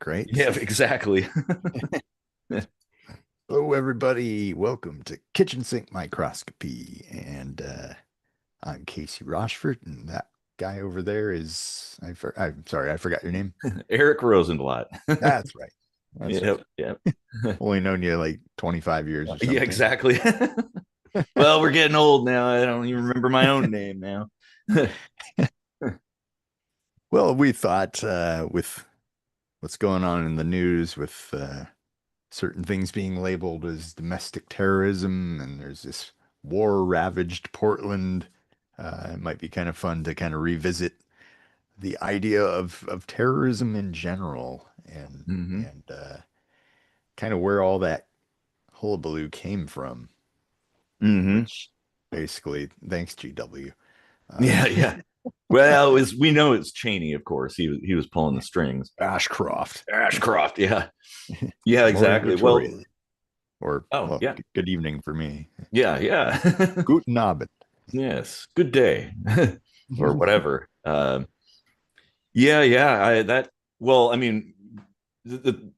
work, right? Yeah, exactly. Hello, everybody. Welcome to Kitchen Sink Microscopy. And I'm Casey Rochford, and that guy over there is, I'm sorry, I forgot your name. Eric Rosenblatt. That's right. That's right. Yep, yep. Only known you like 25 years or Yeah, something. exactly. Well, we're getting old now. I don't even remember my own name now. Well, we thought with what's going on in the news with certain things being labeled as domestic terrorism, and there's this war-ravaged Portland. It might be kind of fun to kind of revisit the idea of terrorism in general and Hmm. and kind of where all that hullabaloo came from, Hmm. which basically, thanks GW. Uh, Yeah, yeah. Well, we know it's Cheney, of course. He was pulling the strings. Ashcroft, Ashcroft, yeah. Yeah, morning exactly. Well, Victoria, or oh, well, yeah. good evening for me. Yeah, yeah. Guten Abend. Yes. Good day. Or whatever. Yeah, yeah. Well, I mean,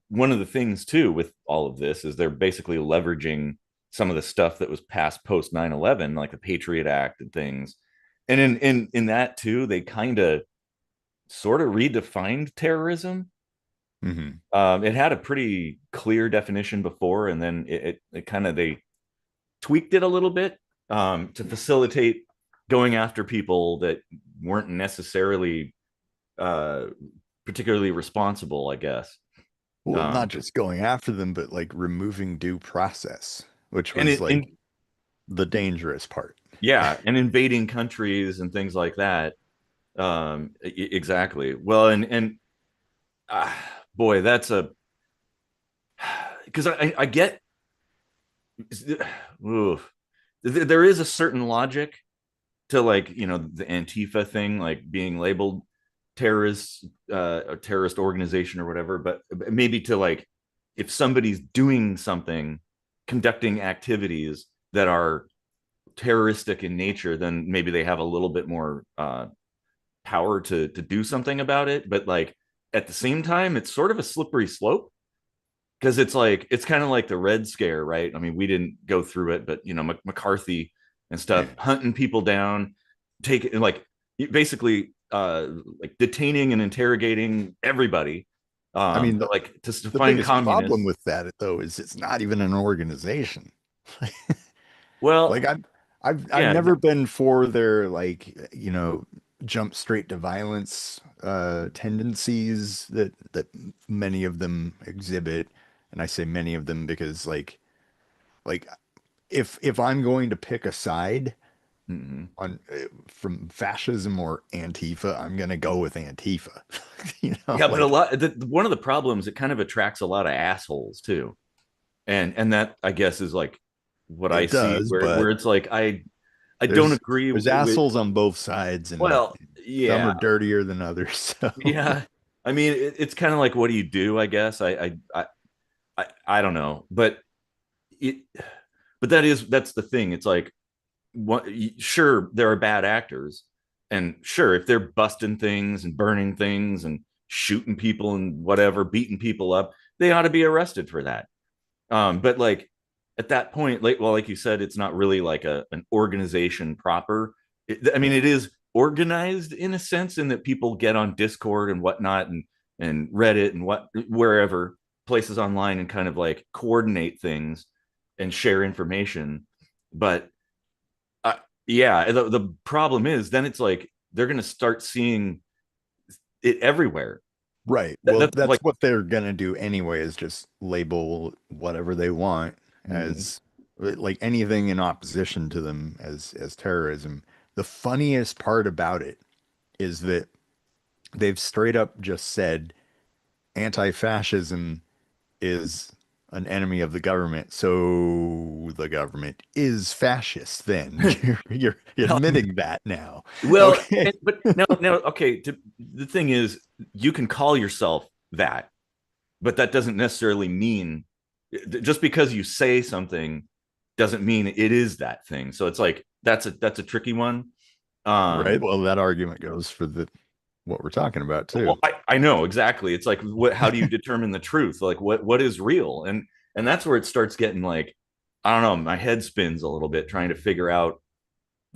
one of the things too with all of this is they're basically leveraging some of the stuff that was passed post 9/11, like the Patriot Act and things. And in that too, they kind of sort of redefined terrorism. Hmm. It had a pretty clear definition before, and then it kind of they tweaked it a little bit to facilitate going after people that weren't necessarily uh, particularly responsible, I guess. Well, not Um, just going after them, but like removing due process, which and was it, like in the dangerous part. yeah, and invading countries and things like that. Exactly. Well, and uh, boy, that's a because I get oof, there is a certain logic to, like, the Antifa thing, like being labeled terrorist, a terrorist organization or whatever, but maybe to, like, if somebody's doing something, conducting activities that are terroristic in nature, then maybe they have a little bit more power to do something about it. But, like, at the same time, it's sort of a slippery slope, because it's kind of like the Red Scare, right? I mean, we didn't go through it, but McCarthy and stuff, hunting people down, taking, like, basically like detaining and interrogating everybody, I mean, to the find biggest problem communists. with that though is it's not even an organization. Well, Like I've yeah, never been for their like, jump straight to violence tendencies that many of them exhibit. And I say many of them because like if I'm going to pick a side mhm. on from fascism or Antifa, I'm gonna go with Antifa. You know, Yeah, but like one of the problems, it kind of attracts a lot of assholes too, and that, I guess, is like what I it see, does, where but it's like I don't there's agree there's with. assholes on both sides, and Well, some yeah, are dirtier than others. So yeah. I mean, it's kind of like, what do you do? I guess I don't know, but it, but that's the thing. It's like, what? Sure, there are bad actors, and sure, if they're busting things and burning things and shooting people and whatever, beating people up, they ought to be arrested for that. But, like, at that point, like, well, like you said, it's not really like an organization proper. I mean, yeah, it is organized in a sense, in that people get on Discord and whatnot, and Reddit and wherever places online, and kind of like coordinate things and share information. But uh, yeah, the problem is, then it's like they're going to start seeing it everywhere. right. Well, That's that's like, what they're gonna do anyway, is just label whatever they want mhm. as like anything in opposition to them as terrorism. The funniest part about it is that they've straight up just said anti-fascism is an enemy of the government, so the government is fascist then. You're admitting that now. Well, Okay. but now, okay. The thing is, you can call yourself that, but that doesn't necessarily mean, just because you say something doesn't mean it is that thing. So it's like, that's a tricky one. Right. Um, Well, that argument goes for the what we're talking about Well, too. I know exactly. It's like, what? How do you determine the truth? Like, what is real? And that's where it starts getting like, I don't know. My head spins a little bit trying to figure out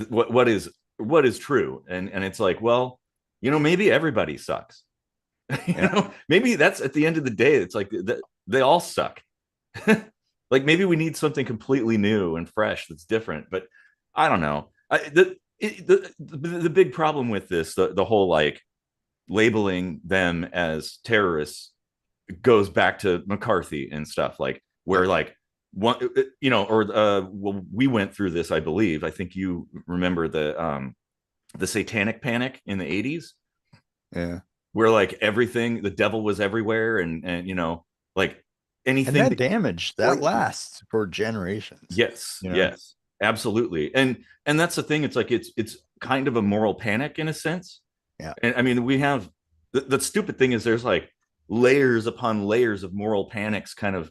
what is true. And it's like, well, maybe everybody sucks. Yeah. Maybe that's at the end of the day. It's like they all suck. Like maybe we need something completely new and fresh that's different. But I don't know. The big problem with this, the whole like labeling them as terrorists goes back to McCarthy and stuff like where Yep. like one or well, we went through this, I believe. I think you remember the Satanic Panic in the 80s, Yeah. where like everything, the devil was everywhere, and like And anything that that could damage that point you. lasts for generations, Yes, you know? yes, absolutely. And that's the thing. It's like it's kind of a moral panic in a sense. Yeah. And I mean, we have the stupid thing is there's like layers upon layers of moral panics kind of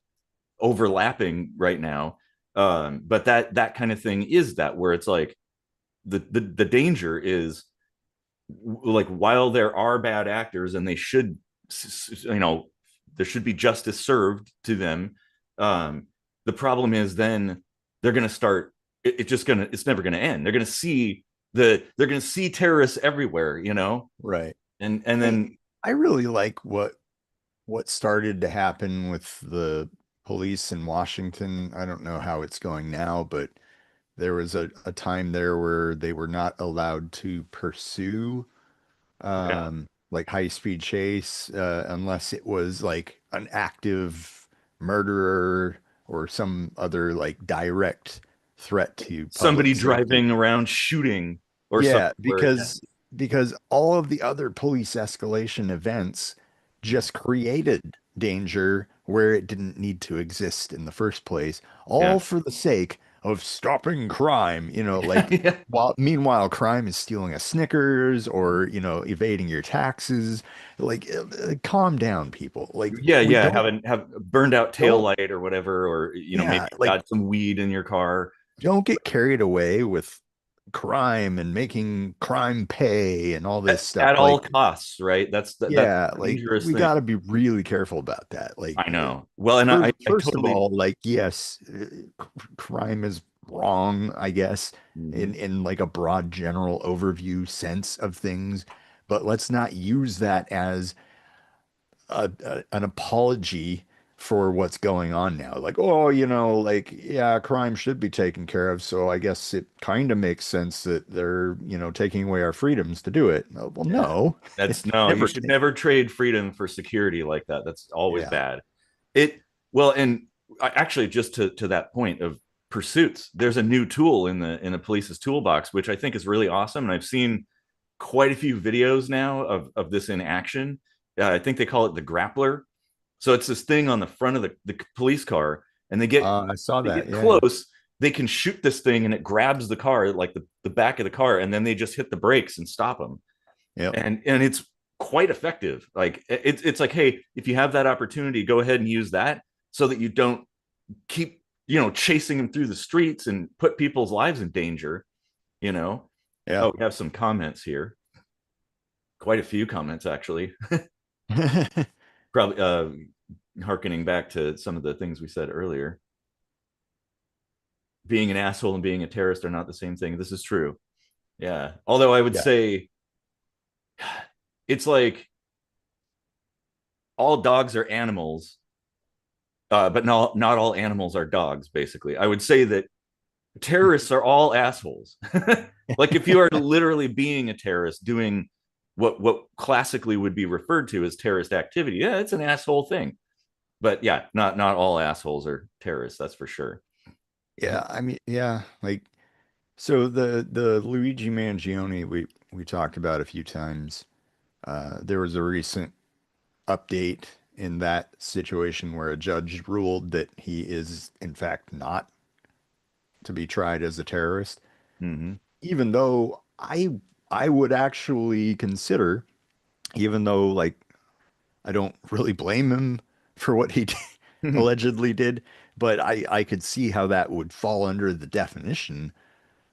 overlapping right now. But that kind of thing is that where it's like the danger is like while there are bad actors and they should, there should be justice served to them. um the problem is then they're going to start it's never going to end. They're going to see terrorists everywhere, Right. and I then I really like what started to happen with the police in Washington. I don't know how it's going now, but there was a time there where they were not allowed to pursue yeah, like high speed chase unless it was like an active murderer or some other like direct threat to somebody public safety. driving around shooting or something Yeah, where because all of the other police escalation events yeah, just created danger where it didn't need to exist in the first place, yeah. all for the sake of stopping crime, like Yeah, while meanwhile crime is stealing a Snickers or, evading your taxes. Like calm down, people. Like we yeah, have burned out tail don't light or whatever, or maybe yeah, you've like got some weed in your car. don't get carried away with crime and making crime pay and all this stuff. At all Like costs, right? That's yeah, a like dangerous we thing. got to be really careful about that. Like, I know. Well, and I first of totally. all, like, yes, crime is wrong, I guess, Mhm. in like a broad general overview sense of things, but let's not use that as an apology for what's going on now. Like, oh, like, yeah, crime should be taken care of, so I guess it kind of makes sense that they're, taking away our freedoms to do it. Well, Yeah. no, That's it no, you never should can. never trade freedom for security like that. That's always Yeah. bad. It well, and actually just to that point of pursuits, there's a new tool in the police's toolbox, which I think is really awesome. And I've seen quite a few videos now of this in action. I think they call it the grappler. So it's this thing on the front of the police car, and I saw they that. get Yeah. close. They can shoot this thing, and it grabs the car, like the back of the car, and then they just hit the brakes and stop them. Yep. And it's quite effective. Like it's like, hey, if you have that opportunity, go ahead and use that so that you don't keep chasing them through the streets and put people's lives in danger. You know. Yeah. Oh, we have some comments here. Quite a few comments actually. Probably harkening back to some of the things we said earlier. Being an asshole and being a terrorist are not the same thing. This is true. Yeah. Although I would Yeah. say it's like all dogs are animals, but not all animals are dogs. Basically, I would say that terrorists are all assholes. Like if you are literally being a terrorist, doing what classically would be referred to as terrorist activity, yeah, it's an asshole thing. But yeah, not all assholes are terrorists. That's for sure. Yeah. I mean, yeah. Like, so the Luigi Mangione we talked about a few times. There was a recent update in that situation where a judge ruled that he is in fact not to be tried as a terrorist, Mm-hmm. even though I would actually consider, even though like I don't really blame him for what he allegedly did, but I could see how that would fall under the definition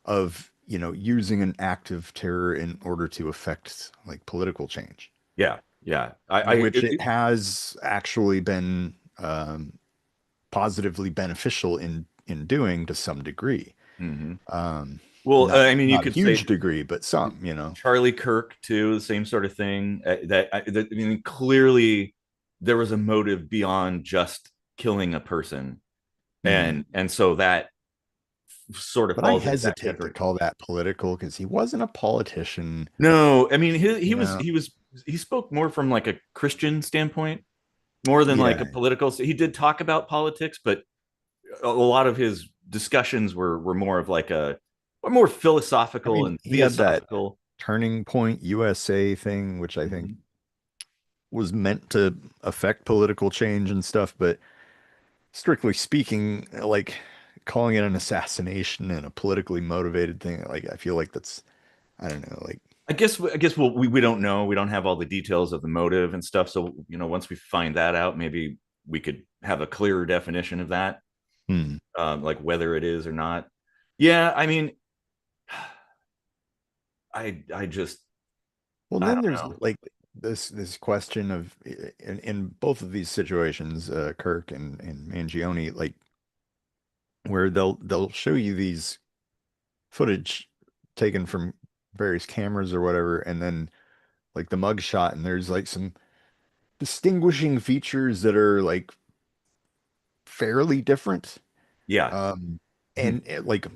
of, using an act of terror in order to affect like political change, Yeah, yeah. which it has actually been positively beneficial in doing to some degree. Mhm. Um, Well, not I mean, you not a could say huge degree, but some. Charlie Kirk too, the same sort of thing. I mean, clearly there was a motive beyond just killing a person, Hmm. and so that sort of But I falls into that hesitate to category. call that political because he wasn't a politician. No, I mean he You was know, he spoke more from like a Christian standpoint more than like a yeah. political. He did talk about politics, but a lot of his discussions were more of like a more I philosophical mean, and he had that theosophical. Turning Point USA thing, which I think Mhm. was meant to affect political change and stuff, but strictly speaking, like calling it an assassination and a politically motivated thing, like I feel like that's, I don't know, like, I guess we don't know. We don't have all the details of the motive and stuff. So once we find that out, maybe we could have a clearer definition of that, hmm. like whether it is or not. Yeah, I mean, I just Well, I then don't there's know. like this question of in both of these situations, Kirk and Mangione, like where they'll show you these footage taken from various cameras or whatever, and then like the mug shot, and there's like some distinguishing features that are like fairly different. Yeah. Um, and like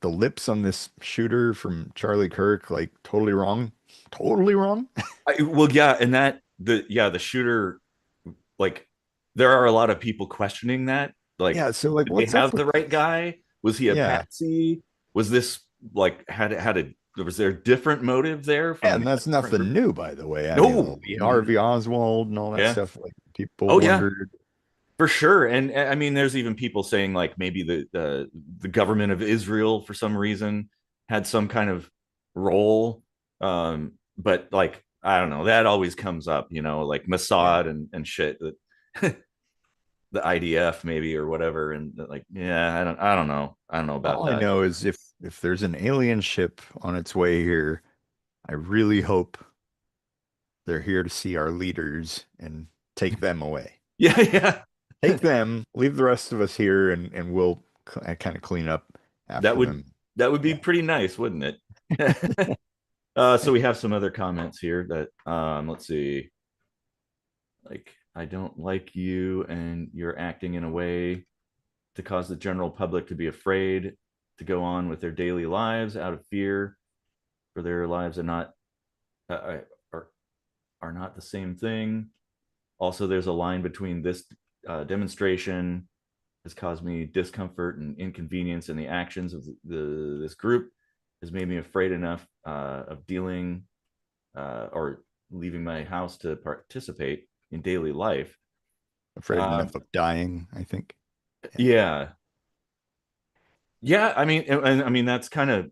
the lips on this shooter from Charlie Kirk, like totally wrong, totally wrong. Well, yeah, and the shooter, like there are a lot of people questioning that. Like, Yeah, so like did they what's up have with the right this? guy? Was he a Yeah. patsy? Was this like had a was there a different motive there Yeah, from and a that's different nothing group? new, by the way. I mean, No, Lee no, no, Harvey no. Oswald and all that Yeah. stuff, like people Oh yeah, wondered. for sure. And I mean, there's even people saying like maybe the government of Israel for some reason had some kind of role. But like I don't know, that always comes up, like Yeah. Mossad and shit that the IDF maybe or whatever. And like, yeah, I don't know about All I that. know is if there's an alien ship on its way here, I really hope they're here to see our leaders and take them away. Yeah, yeah. Take them, leave the rest of us here, and we'll kind of clean up That after would them. that would be Yeah. pretty nice, wouldn't it? So we have some other comments here that let's see. Like, I don't like you and you're acting in a way to cause the general public to be afraid to go on with their daily lives out of fear for their lives uh, are are not the same thing. Also, there's a line between this demonstration has caused me discomfort and inconvenience, and the actions of this group has made me afraid enough of dealing or leaving my house to participate in daily life. Afraid Um, enough of dying, I think. Yeah. yeah, yeah. I mean, and I mean that's kind of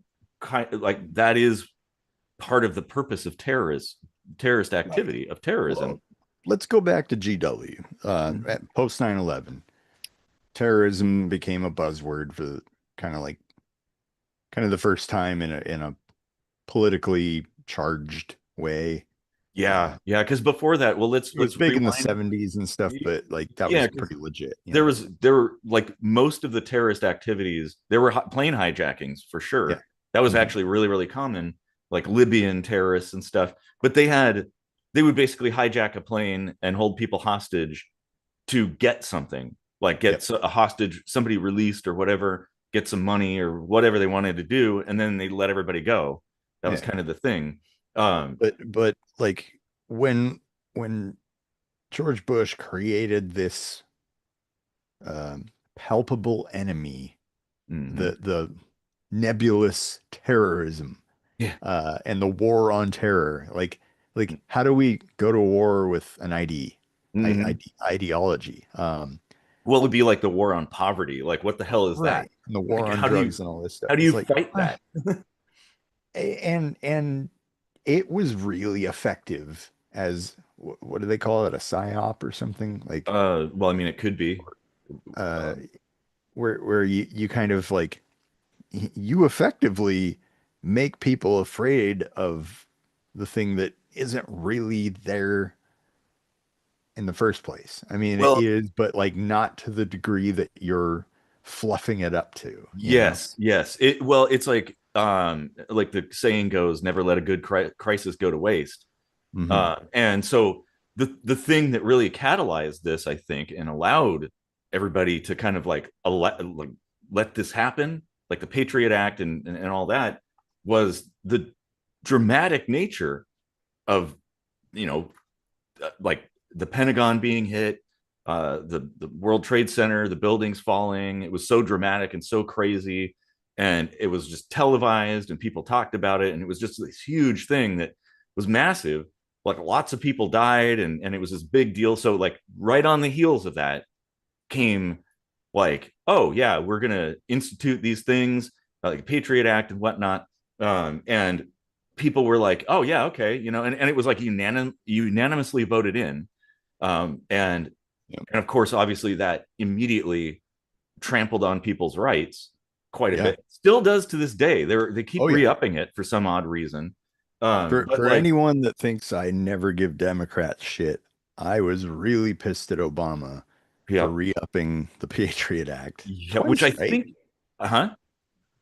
like that is part of the purpose of terrorist Right. activity of terrorism. Well, let's go back to GW. Mhm. At post 9/11, terrorism became a buzzword for kind of the first time in a politically charged way. Yeah, Uh, yeah. Because before that, well, let's it was let's big in the rewind. 70s and stuff, but like that Yeah, was because pretty legit, you there know? was there were like most of the terrorist activities. There were plane hijackings for Yeah. sure. That was Mhm. actually really really common, like Libyan terrorists and stuff. But they would basically hijack a plane and hold people hostage to get something, like Yep. get a hostage, somebody released or whatever, get some money or whatever they wanted to do, and then they let everybody go. That was Yeah. kind of the thing. Um, But like when George Bush created this palpable enemy, mhm. the nebulous terrorism, Yeah. and the war on terror. Like how do we go to war with an Mhm. ideology? What would be like the war on poverty? Like, what the hell is that? Right. And the war Like, on drugs and all this stuff. how do you It's like, fight that? and it was really effective as what do they call it? A psyop or something? Like Well, I mean, it could be. uh Um, where you kind of like you effectively make people afraid of the thing that isn't really there in the first place. I mean, it Well, is, but like not to the degree that you're fluffing it up to, you know? yes, yes. It's like the saying goes, never let a good crisis go to waste. Hmm. And so the thing that really catalyzed this, I think, and allowed everybody to kind of like let this happen, like the Patriot Act and all that, was the dramatic nature of, you know, like the Pentagon being hit, the World Trade Center, the buildings falling. It was so dramatic and so crazy, and it was just televised, and people talked about it, and it was just this huge thing that was massive. Like lots of people died, and it was this big deal. So like right on the heels of that came like, oh yeah, we're gonna institute these things like Patriot Act and whatnot, and people were like, oh yeah, okay, you know, and it was like unanimously voted in, and Yep. of course, obviously, that immediately trampled on people's rights quite a Yeah. bit. Still does to this day. They keep Oh yeah. re-upping it for some odd reason. But For like, anyone that thinks I never give Democrats shit, I was really pissed at Obama for yeah, re-upping the Patriot Act yeah, which twice, I right? think, huh?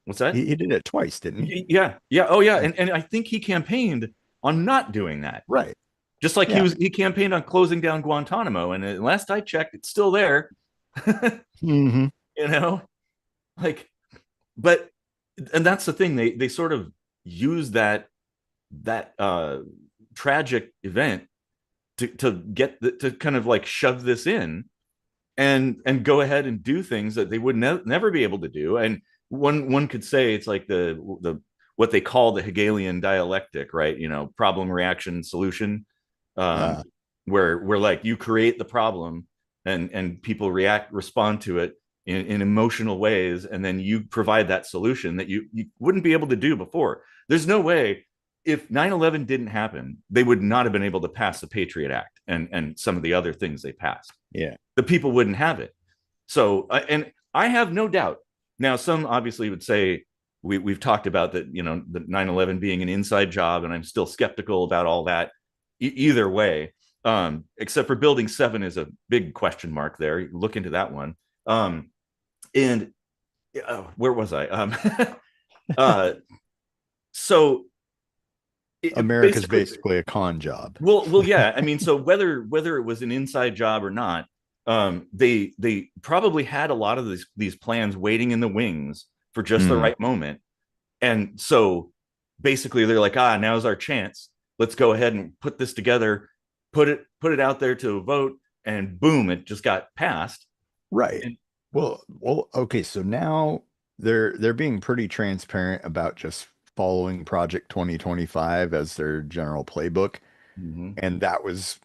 What's that? He did it twice, didn't he? Yeah, yeah, oh yeah, Yeah. and I think he campaigned on not doing that. Right. Just like Yeah. he campaigned on closing down Guantanamo, and last I checked, it's still there. Hmm. You know, like, but and that's the thing, they sort of use that tragic event to get to kind of like shove this in and go ahead and do things that they would never be able to do. And one could say it's like the what they call the Hegelian dialectic, right? You know, problem, reaction, solution, um, Uh, where like you create the problem and people respond to it in emotional ways, and then you provide that solution that you wouldn't be able to do before. There's no way, if 9/11 didn't happen, they would not have been able to pass the Patriot Act and some of the other things they passed. yeah. The people wouldn't have it. So, and I have no doubt. Now, some obviously would say we've talked about that, you know, the 9/11 being an inside job, and I'm still skeptical about all that. Either way, except for Building 7 is a big question mark there. Look into that one. And where was I? Uh, so America's basically, basically a con job. yeah. I mean, so whether it was an inside job or not, they probably had a lot of these plans waiting in the wings for just the Mm, right moment. And so basically, they're like, now's our chance. Let's go ahead and put this together, put it out there to a vote, and boom, it just got passed. right. And Okay, so now they're being pretty transparent about just following Project 2025 as their general playbook. mm-hmm. And that was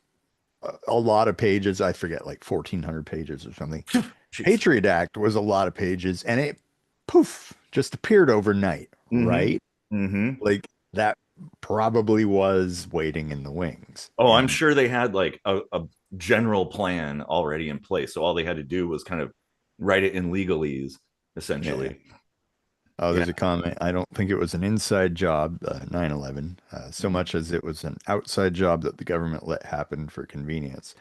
a lot of pages. I forget, like 1,400 pages or something. Jeez. Patriot Act was a lot of pages, and it poof just appeared overnight, Mm-hmm. right? Mm-hmm. Like that probably was waiting in the wings. Oh, I'm And sure they had like a general plan already in place. So all they had to do was kind of write it in legalese, yeah. essentially. Oh, Yeah. there's a comment. I don't think it was an inside job, 9/11, so Mm-hmm. much as it was an outside job that the government let happen for convenience.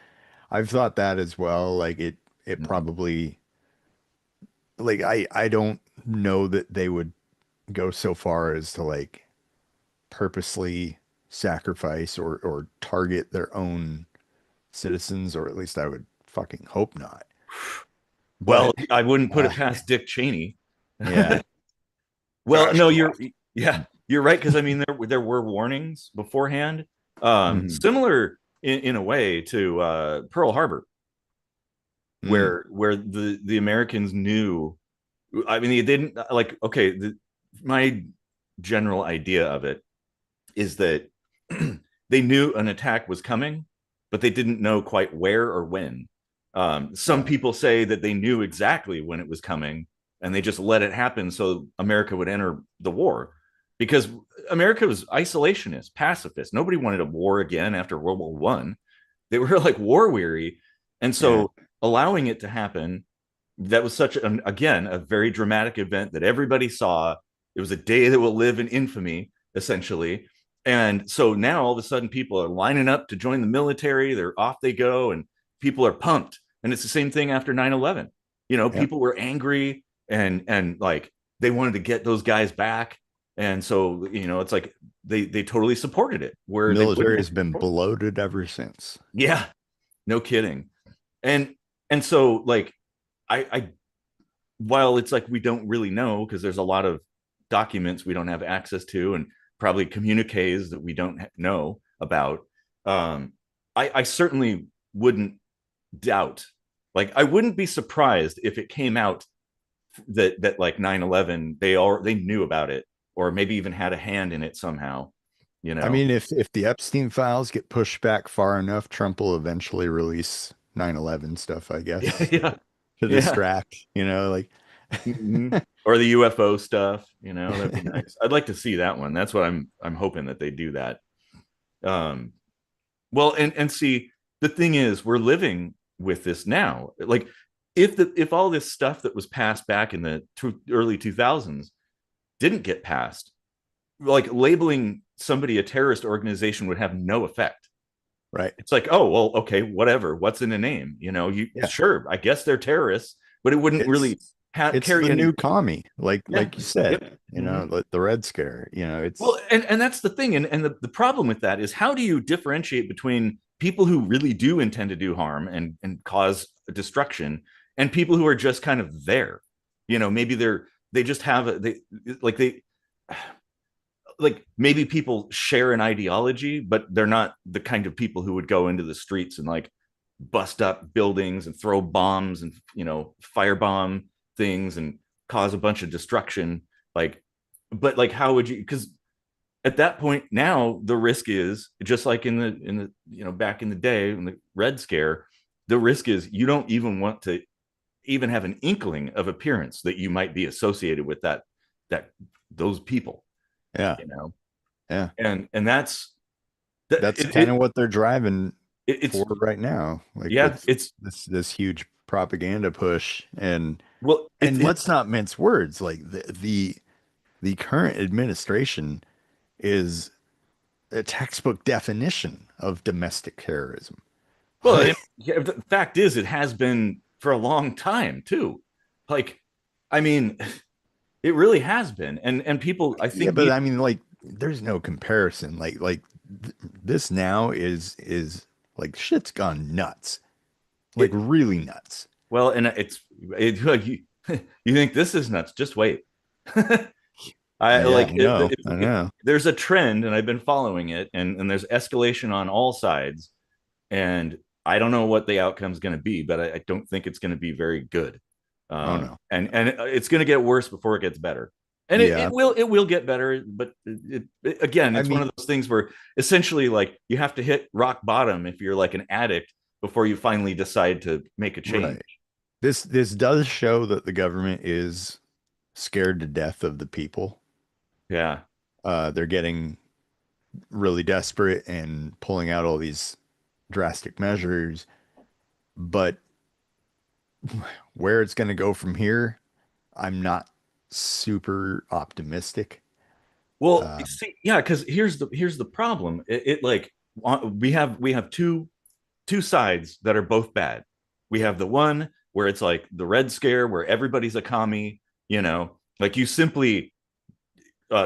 I've thought that as well. Like it Mm-hmm. probably, like I don't know that they would go so far as to like purposely sacrifice or target their own citizens, or at least I would fucking hope not. Well, But I wouldn't put uh, it past Dick Cheney. yeah, Well, no, Ashcroft. you're right, because I mean there were warnings beforehand, Hmm. similar in a way to Pearl Harbor, Mm, where the Americans knew. I mean, they didn't like. Okay, my general idea of it is that they knew an attack was coming, but they didn't know quite where or when. Some yeah, people say that they knew exactly when it was coming, and they just let it happen so America would enter the war, because America was isolationist, pacifist. Nobody wanted a war again after World War One. They were like war weary, and yeah, so allowing it to happen, that was such an, again, a very dramatic event that everybody saw. It was a day that will live in infamy, essentially. And so now all of a sudden people are lining up to join the military. They're off they go, and people are pumped. And it's the same thing after 9/11. You know, Yep. people were angry and like they wanted to get those guys back. And so, you know, it's like they totally supported it where they Military wouldn't have has been supported. bloated ever since. Yeah, no kidding. And so like I while it's like we don't really know because there's a lot of documents we don't have access to and probably communiques that we don't know about. um I certainly wouldn't doubt, like I wouldn't be surprised if it came out that like 9/11 they knew about it or maybe even had a hand in it somehow, you I know. mean, if the Epstein files get pushed back far enough, Trump will eventually release 9/11 stuff, I Yeah, guess, yeah, to yeah. distract, like Mm-hmm. Or the UFO stuff, you know, that'd be nice. I'd like to see that one. That's what I'm hoping that they do that. Um, well, and see, the thing is, we're living with this now. Like, if all this stuff that was passed back in the early 2000s didn't get passed, like labeling somebody a terrorist organization would have no effect. right. It's like, oh well, okay, whatever. What's in a name? You know, you Yeah. sure, I guess they're terrorists, but it wouldn't It's really it's carry the any. new commie, Yeah. like you said, Yep. Mm-hmm. like the Red Scare, Well, it's and that's the thing, and the problem with that is how do you differentiate between people who really do intend to do harm and cause destruction and people who are just kind of there? You know, maybe they just have they like maybe people share an ideology, but they're not the kind of people who would go into the streets and like bust up buildings and throw bombs and firebomb things and cause a bunch of destruction. Like, but like, how would you? Because at that point now the risk is just like in the back in the day in the Red Scare, the risk is you don't even want to even have an inkling of appearance that you might be associated with that those people, yeah, you know. yeah. And that's that That's kind of what they're driving it's for right now, like yeah, with it's this huge propaganda push. And well and let's not mince words. Like the current administration is a textbook definition of domestic terrorism. well, and yeah, the fact is it has been for a long time too. Like, I mean, it really has been. And people I Yeah, think but need I mean, like, there's no comparison. This now is like shit's gone nuts, like it. really nuts. Well, and you, you think this is nuts? Just wait. I Yeah, like I know, I if know. there's a trend, and I've been following it, and there's escalation on all sides, and I don't know what the outcome is going to be, but I don't think it's going to be very good. Oh no, no. And it's going to get worse before it gets better, and Yeah, it will get better, but again, I it's one mean, of those things where essentially like you have to hit rock bottom if you're like an addict before you finally decide to make a change. right. This does show that the government is scared to death of the people. Yeah. They're getting really desperate and pulling out all these drastic measures, but where it's going to go from here, I'm not super optimistic. Well, Um, see, yeah, because here's the problem. It like we have two sides that are both bad. We have the one where it's like the Red Scare, where everybody's a commie, you know, like you simply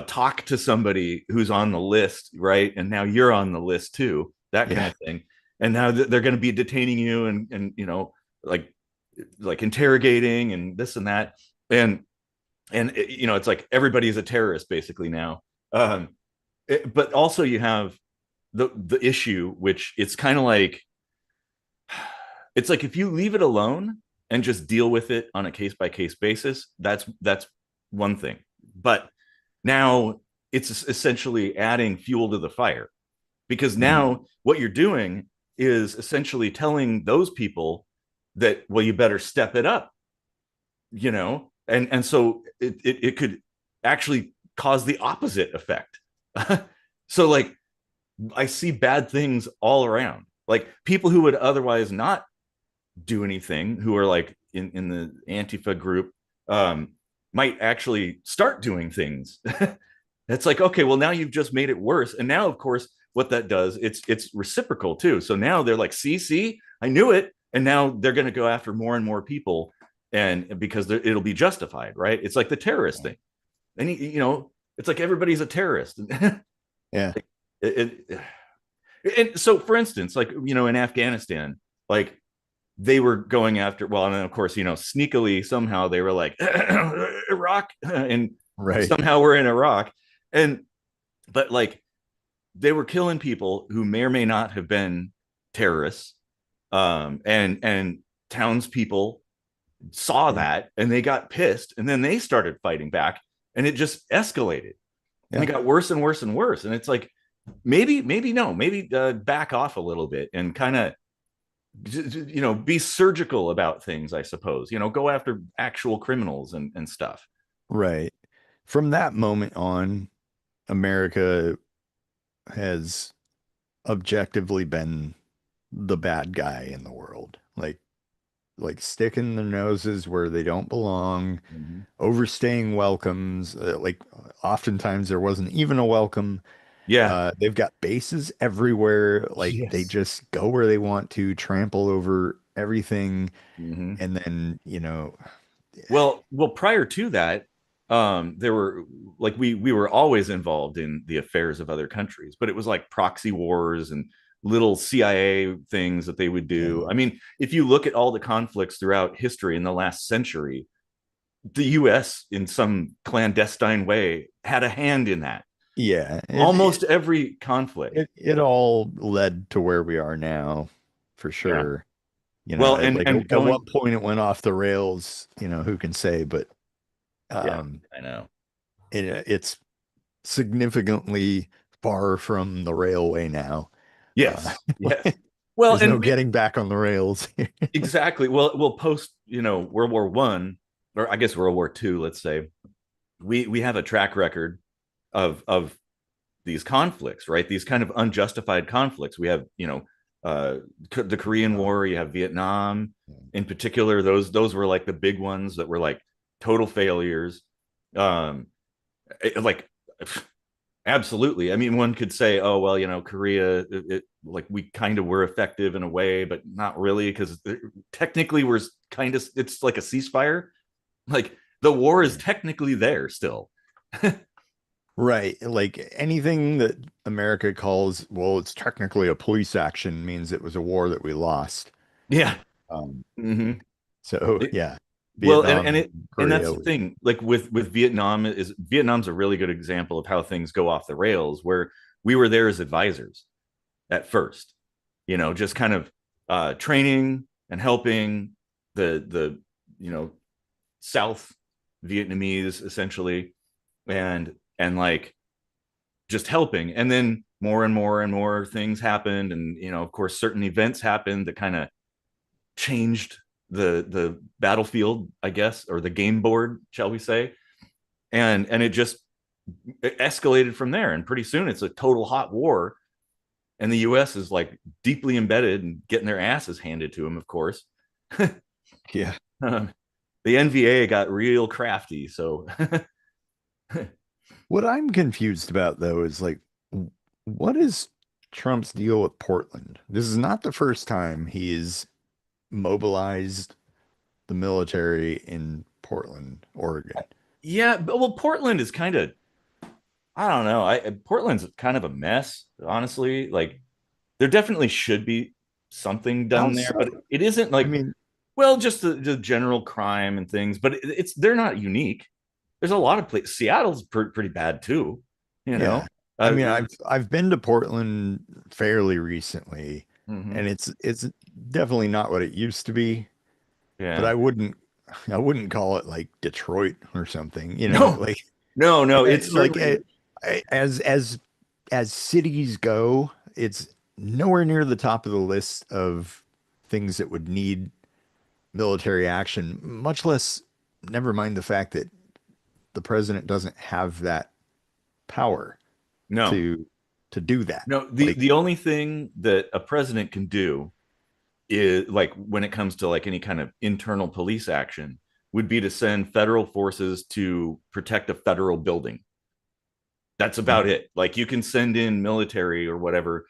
talk to somebody who's on the list, right? And now you're on the list too, that kind yeah, of thing. And now they're going to be detaining you and like interrogating and this and that. And it's like everybody's a terrorist basically now. Um, but also you have the issue, which it's kind of like it's like if you leave it alone and just deal with it on a case by case basis, that's one thing. But now it's essentially adding fuel to the fire because mhm, now what you're doing is essentially telling those people that well you better step it up, and so it could actually cause the opposite effect. So like I see bad things all around, like people who would otherwise not do anything, who are like in the Antifa group, um might actually start doing things. It's like, okay, well, now you've just made it worse. And now, of course, what that does, it's reciprocal too. So now they're like, see, I knew it. And now they're going to go after more and more people, and because it'll be justified, right? It's like the terrorist thing. And it's like everybody's a terrorist. Yeah. it, it, and so, for instance, like, in Afghanistan, like, they were going after, well, and then of course, sneakily somehow they were like Iraq, and Right. somehow we're in Iraq. And but like, they were killing people who may or may not have been terrorists. And townspeople saw Yeah. that and they got pissed, and then they started fighting back, and it just escalated, and it Yeah. got worse and worse and worse. And it's like, maybe no, maybe back off a little bit and kind of, be surgical about things, I suppose. Go after actual criminals and stuff. Right. From that moment on, America has objectively been the bad guy in the world. Like sticking their noses where they don't belong, Mm-hmm. overstaying welcomes. Like oftentimes there wasn't even a welcome. Yeah. They've got bases everywhere. Like they Yes. just go where they want to, trample over everything, Mm-hmm. and then, Well, prior to that, there were, like, we were always involved in the affairs of other countries, but it was like proxy wars and little CIA things that they would do. yeah, I mean, if you look at all the conflicts throughout history in the last century, the US in some clandestine way had a hand in that. yeah. Almost every conflict. It all led to where we are now, for Yeah. sure. Well, and Like and at what going, point it went off the rails, who can say? But yeah, um, I know. it's significantly far from the railway now. Uh, Yes, yes. Well, there's no and getting back on the rails. exactly. Well, post, World War One, or I guess World War Two, let's say, we have a track record of these conflicts, right? These kind of unjustified conflicts. We have, the Korean War. You have Vietnam, in particular. Those were like the big ones that were like total failures. Um, like, absolutely. I mean, one could say, oh, well, Korea, like, we kind of were effective in a way, but not really, because technically we're kind of, it's like a ceasefire. Like, the war is Yeah. technically there still. Right. Like anything that America calls, well, it's technically a police action means it was a war that we lost. Yeah. Um, Mm-hmm. so It, yeah, well, Vietnam, and that's Korea. the thing. Like, with Vietnam's a really good example of how things go off the rails, where we were there as advisors at first, just kind of training and helping the South Vietnamese, essentially, and like, just helping. And then more and more and more things happened, and of course, certain events happened that kind of changed the battlefield, I guess, or the game board, shall we say. And it escalated from there, and pretty soon it's a total hot war, and the US is like deeply embedded and getting their asses handed to them, of course. Yeah. um, the NVA got real crafty, so What I'm confused about though is like, what is Trump's deal with Portland? This is not the first time he's mobilized the military in Portland, Oregon. yeah. But, well, Portland is kind of, I don't know. Portland's kind of a mess, honestly. Like, there definitely should be something How done there, so? but it isn't I like, mean, well, just the general crime and things. But it's they're not unique. There's a lot of places. Seattle's pretty bad too. You yeah. know. I Uh, mean, I've been to Portland fairly recently, mhm. and it's definitely not what it used to be, but Yeah. I wouldn't call it like Detroit or something, No, like no. It's like certainly as cities go, it's nowhere near the top of the list of things that would need military action, much less, never mind the fact that the president doesn't have that power no, to do that. no. The Like, the only thing that a president can do is, like, when it comes to like any kind of internal police action, would be to send federal forces to protect a federal building. That's about it. Like you can send in military or whatever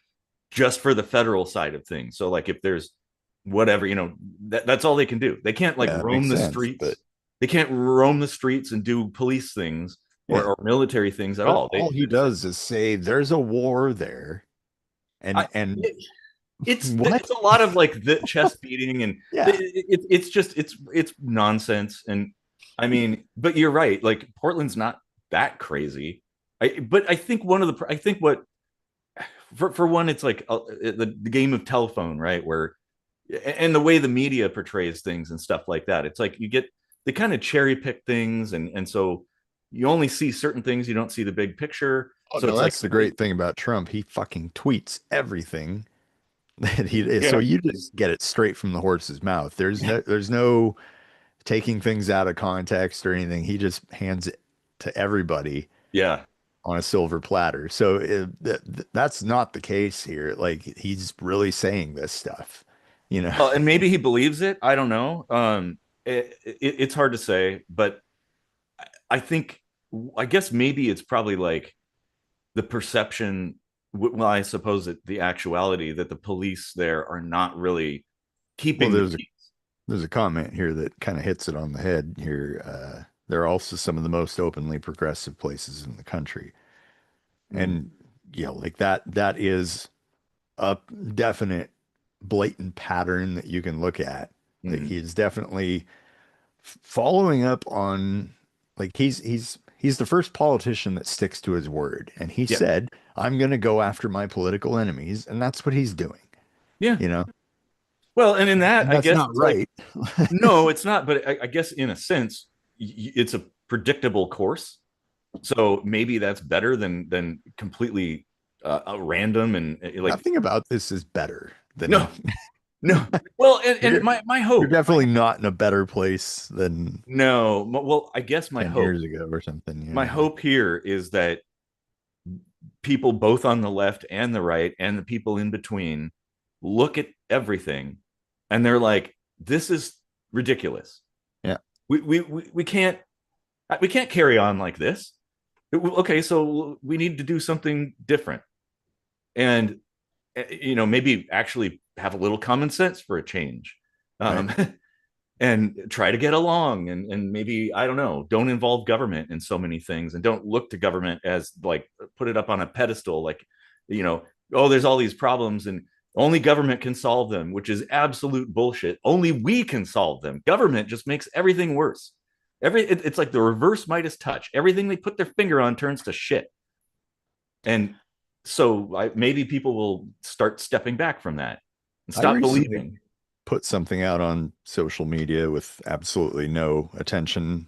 just for the federal side of things. So like if there's whatever, that's all they can do. They can't like Yeah, that roam makes the sense. But streets. They can't roam the streets and do police things yeah, or military things at but all. all he does is say there's a war there, I, and it, what? it's a lot of like the chest beating and Yeah. it's just it's nonsense. And I mean, but you're right. Like Portland's not that crazy. But I think I think what for one, it's like the game of telephone, right? Where and the way the media portrays things and stuff like that. It's like they kind of cherry pick things, and so you only see certain things. You don't see the big picture. Oh So no, it's like, that's the great thing about Trump. He fucking tweets everything that he is. So yeah, you just get it straight from the horse's mouth. There's no taking things out of context or anything. He just hands it to everybody yeah. on a silver platter. So that's not the case here. Like he's really saying this stuff, you know. Well, and maybe he believes it. I don't know. It's hard to say, but I think, I guess maybe it's probably like the perception. Well, I suppose that the actuality that the police there are not really Well, keeping the there's a peace. there's a comment here that kind of hits it on the head here. They're also some of the most openly progressive places in the country. Mm, And like that is a definite blatant pattern that you can look at. That mm, he is definitely following up on, like he's the first politician that sticks to his word. And he yeah, said, I'm going to go after my political enemies, and that's what he's doing, yeah. you know. Well, and in that, And I that's guess not it's like, right. no, it's not. But I guess in a sense, it's a predictable course. So maybe that's better than completely random and like Nothing about this is better than no, no. Well, and you're my you're hope, definitely not in a better place than no, well, I guess 10 years ago or something, my hope here is that people both on the left and the right and the people in between look at everything and they're like, this is ridiculous. Yeah. We can't carry on like this. Okay, so we need to do something different. And maybe actually have a little common sense for a change. Right. um, and try to get along, and maybe, I don't know, don't involve government in so many things, and don't look to government as like put it up on a pedestal, like, you know oh, there's all these problems and only government can solve them, which is absolute bullshit. Only we can solve them. Government just makes everything worse. It's like the reverse Midas touch. Everything they put their finger on turns to shit. And so maybe people will start stepping back from that and I stop recently believing. put something out on social media with absolutely no attention,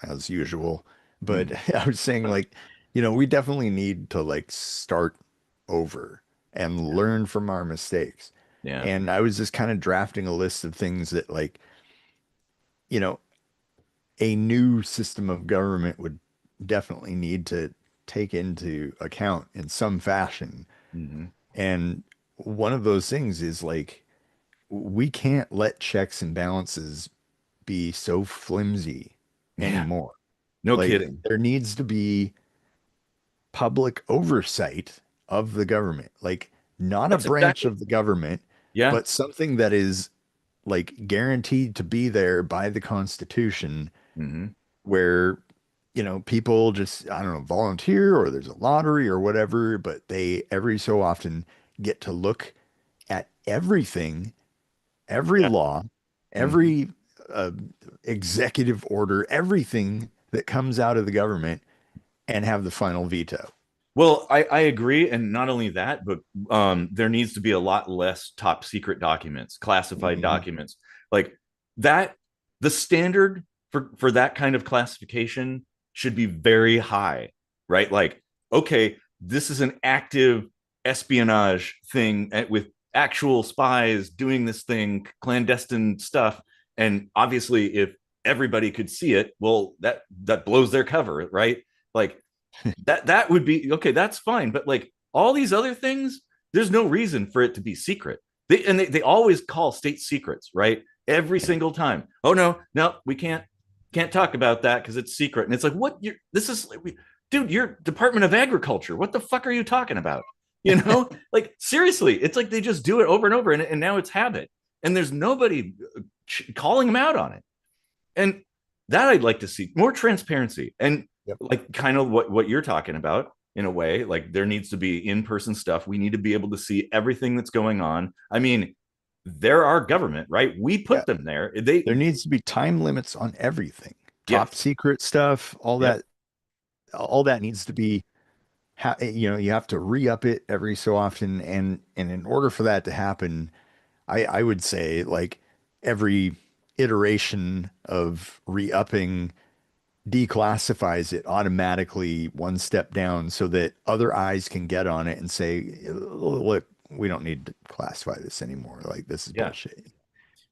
as usual. But Mm, I was saying, like, we definitely need to like start over and learn from our mistakes. yeah. And I was just kind of drafting a list of things that, like, you know, a new system of government would definitely need to take into account in some fashion. Mm-hmm. And one of those things is like, we can't let checks and balances be so flimsy Yeah. anymore. No Like kidding. there needs to be public oversight of the government, like not a That's branch exactly. of the government, Yeah. but something that is like guaranteed to be there by the Constitution, Mm-hmm. where, people just, I don't know, volunteer or there's a lottery or whatever, but they every so often get to look at everything, every Yeah. law, Mm-hmm. every uh, executive order, everything that comes out of the government, and have the final veto. Well, I agree, and not only that, but there needs to be a lot less top secret documents, classified Mhm. documents, like that. The standard for that kind of classification should be very high, right? Like, okay, this is an active espionage thing with actual spies doing this thing, clandestine stuff, and obviously, if everybody could see it, well, that blows their cover, right? Like that would be okay, that's fine, but like all these other things, there's no reason for it to be secret. They always call state secrets, right? every Yeah. single time. Oh no, no, we can't talk about that because it's secret. And it's like, what? This is, dude, you're Department of Agriculture. What the fuck are you talking about? You know, like seriously, it's like they just do it over and over, and now it's habit, and there's nobody calling them out on it. And that I'd like to see more transparency, and Yep. like kind of what you're talking about in a way. Like there needs to be in-person stuff. We need to be able to see everything that's going on. I mean, they're our government, right? We Yeah. put them there. They, There needs to be time limits on everything. Top yes, secret stuff, yep, all that needs to be, you have to re-up it every so often. And in order for that to happen, I would say like every iteration of re-upping declassifies it automatically one step down so that other eyes can get on it and say, look, we don't need to classify this anymore. Like this is yeah. bullshit.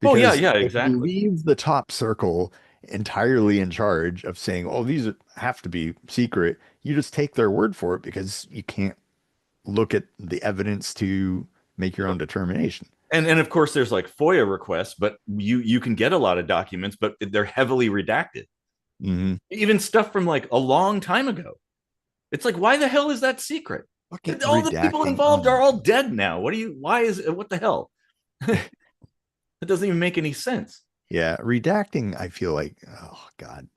Oh yeah, Because yeah, if you exactly. leave the top circle entirely in charge of saying, oh, have to be secret, you just take their word for it because you can't look at the evidence to make your own determination. And of course there's like FOIA requests, but you can get a lot of documents, but they're heavily redacted. Hmm. Even stuff from like a long time ago. It's like, why the hell is that secret? Fucking All the people redacting. Oh involved are my all God. dead now. What do you, why is it, what the hell? It doesn't even make any sense. Yeah, redacting, I feel like, oh God,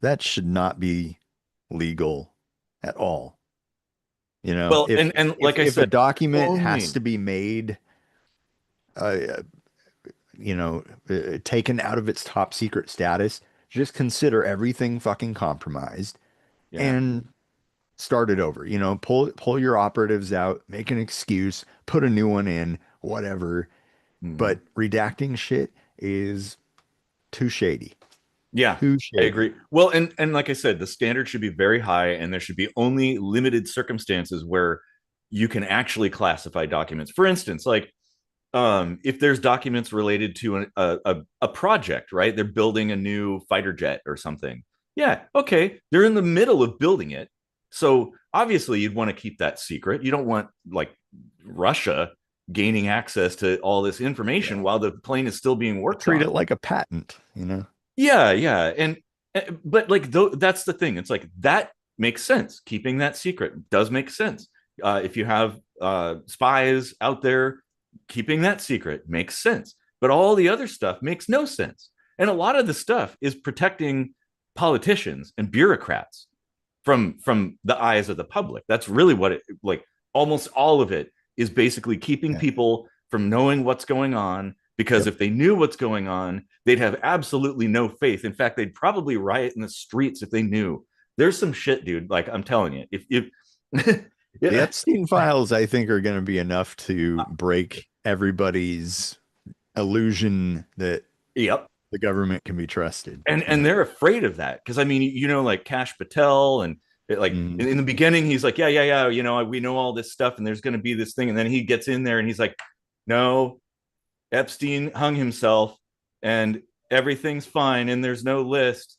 that should not be legal at all. You know, Well, and like I if a said, document has only, to be made, uh, taken out of its top secret status, just consider everything fucking compromised yeah. and start it over. Pull your operatives out, make an excuse, put a new one in, whatever. Hmm. But redacting shit is too shady. Yeah, Too I shady. agree. Well, and like I said, the standard should be very high, and there should be only limited circumstances where you can actually classify documents. For instance, like if there's documents related to a project, right? They're building a new fighter jet or something. Yeah, okay. They're in the middle of building it. So obviously you'd want to keep that secret. You don't want like Russia gaining access to all this information Yeah. while the plane is still being worked Treat on. it like a patent. Yeah, yeah. And but like that's the thing. It's like that makes sense. Keeping that secret does make sense. If you have spies out there, keeping that secret makes sense. But all the other stuff makes no sense. And a lot of the stuff is protecting politicians and bureaucrats from the eyes of the public. That's really what it, like, almost all of it is basically keeping Yeah. people from knowing what's going on, because Yep. if they knew what's going on, they'd have absolutely no faith. In fact, they'd probably riot in the streets if they knew. There's some shit, dude. Like I'm telling you, if The yeah, Epstein files, I think, are going to be enough to break everybody's illusion that yep. the government can be trusted. And they're afraid of that because I mean, like Cash Patel, and like Mhm. in the beginning, he's like, yeah, yeah, yeah, we know all this stuff, and there's going to be this thing, and then he gets in there and he's like, no, Epstein hung himself, and everything's fine, and there's no list.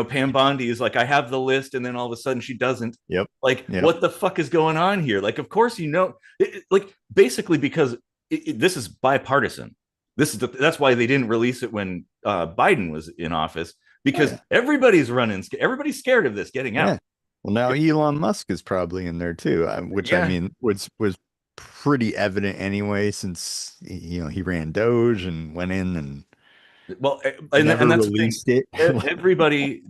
Pam Bondi is like, I have the list, and then all of a sudden she doesn't. Yep. Like, Yep. what the fuck is going on here? Like, of course like basically because this is bipartisan. That's why they didn't release it when Biden was in office, Oh, because yeah. everybody's scared of this getting out. Yeah. Well, now Elon Musk is probably in there too, which I Yeah. mean was pretty evident anyway, since he ran Doge and went in and Well, and never that's the thing. released it. Everybody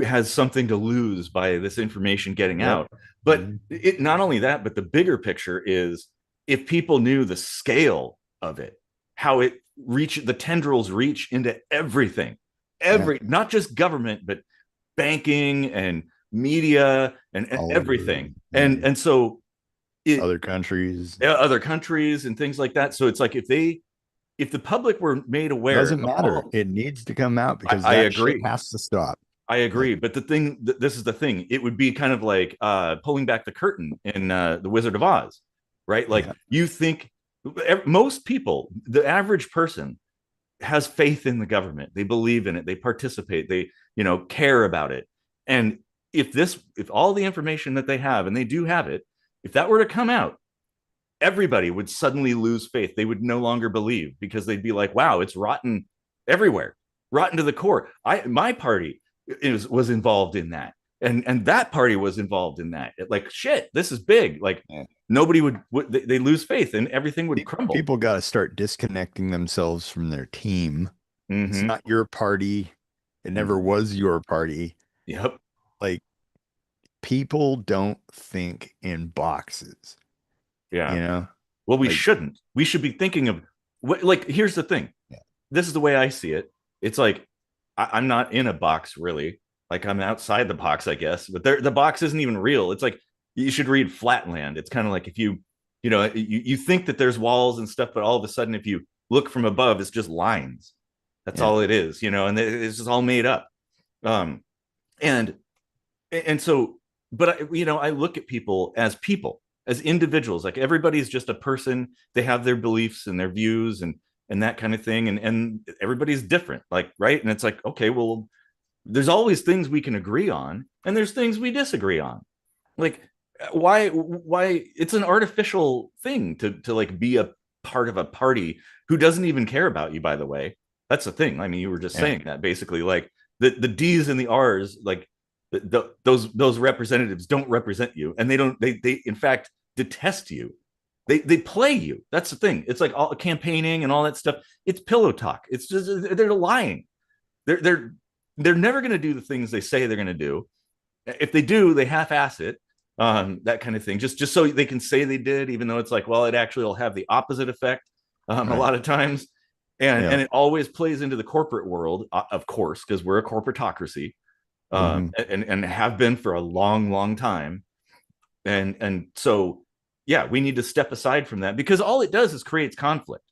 has something to lose by this information getting Yep. out. But Mhm. it not only that, but the bigger picture is, if people knew the scale of it, how the tendrils reach into everything, Yeah. not just government, but banking and media and All over. everything. And Mhm. and so it Other countries. other countries and things like that. So it's like if the public were made aware Doesn't of matter. all, It needs to come out because I that shit agree. has to stop. I Like, agree, but this is the thing. It would be kind of like pulling back the curtain in the Wizard of Oz, right? Like yeah. you think most people, the average person, has faith in the government. They believe in it. They participate. They care about it. And if all the information that they have, and they do have it, if that were to come out, everybody would suddenly lose faith. They would no longer believe because they'd be like, "Wow, it's rotten. everywhere, rotten to the core. My party was involved in that, and that party was involved in that. Like shit, this is big. Like Yeah. nobody would they lose faith and everything would crumble. People got to start disconnecting themselves from their team. It's Mm-hmm. not your party. It never Mm-hmm. was your party. Yep. Like people don't think in boxes, Yeah. you know? Well, we Like, shouldn't. We should be thinking of what. Like, here's the thing. yeah, This is the way I see it. It's like I'm not in a box really. Like I'm outside the box, I guess. But the box isn't even real. It's like you should read Flatland. It's kind of like if you think that there's walls and stuff, but all of a sudden, if you look from above, it's just lines. That's yeah, all it is, and it's just all made up. Um, and so, but I look at people, as individuals. Like everybody's just a person. They have their beliefs and their views and that kind of thing, and everybody's different. Like right, and it's like okay, well, there's always things we can agree on, and there's things we disagree on. Like why it's an artificial thing to like be a part of a party who doesn't even care about you. By the way, that's the thing. I mean, you were just yeah, saying that basically, like the D's and the R's, like those representatives don't represent you, and they in fact detest you. They play you. That's the thing. It's like all campaigning and all that stuff. It's pillow talk. It's just they're lying. They're they're never going to do the things they say they're going to do. If they do, they half-ass it. That kind of thing, just so they can say they did, even though it's like, well, it actually will have the opposite effect a right. lot of times, and Yeah. it always plays into the corporate world, of course, because we're a corporatocracy, Hmm. and have been for a long, long time, and so yeah, we need to step aside from that because all it does is creates conflict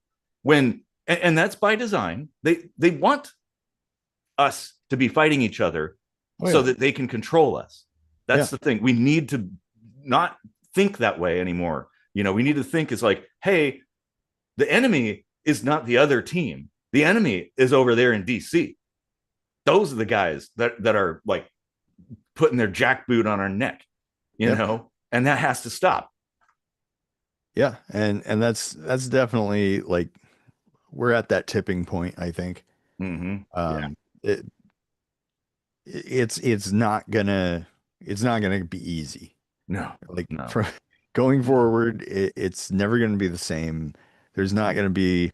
when and that's by design. They want us to be fighting each other Oh so yeah. that they can control us. Yeah. That's the thing. We need to not think that way anymore. We need to think it's like, hey, the enemy is not the other team. The enemy is over there in DC. Those are the guys that are like putting their jackboot on our neck, Yep. and that has to stop. Yeah. And that's definitely like we're at that tipping point, I think. Mm-hmm. Yeah. Um, it, it's not gonna be easy. No, Like no. from going forward, it's never gonna be the same. There's not gonna be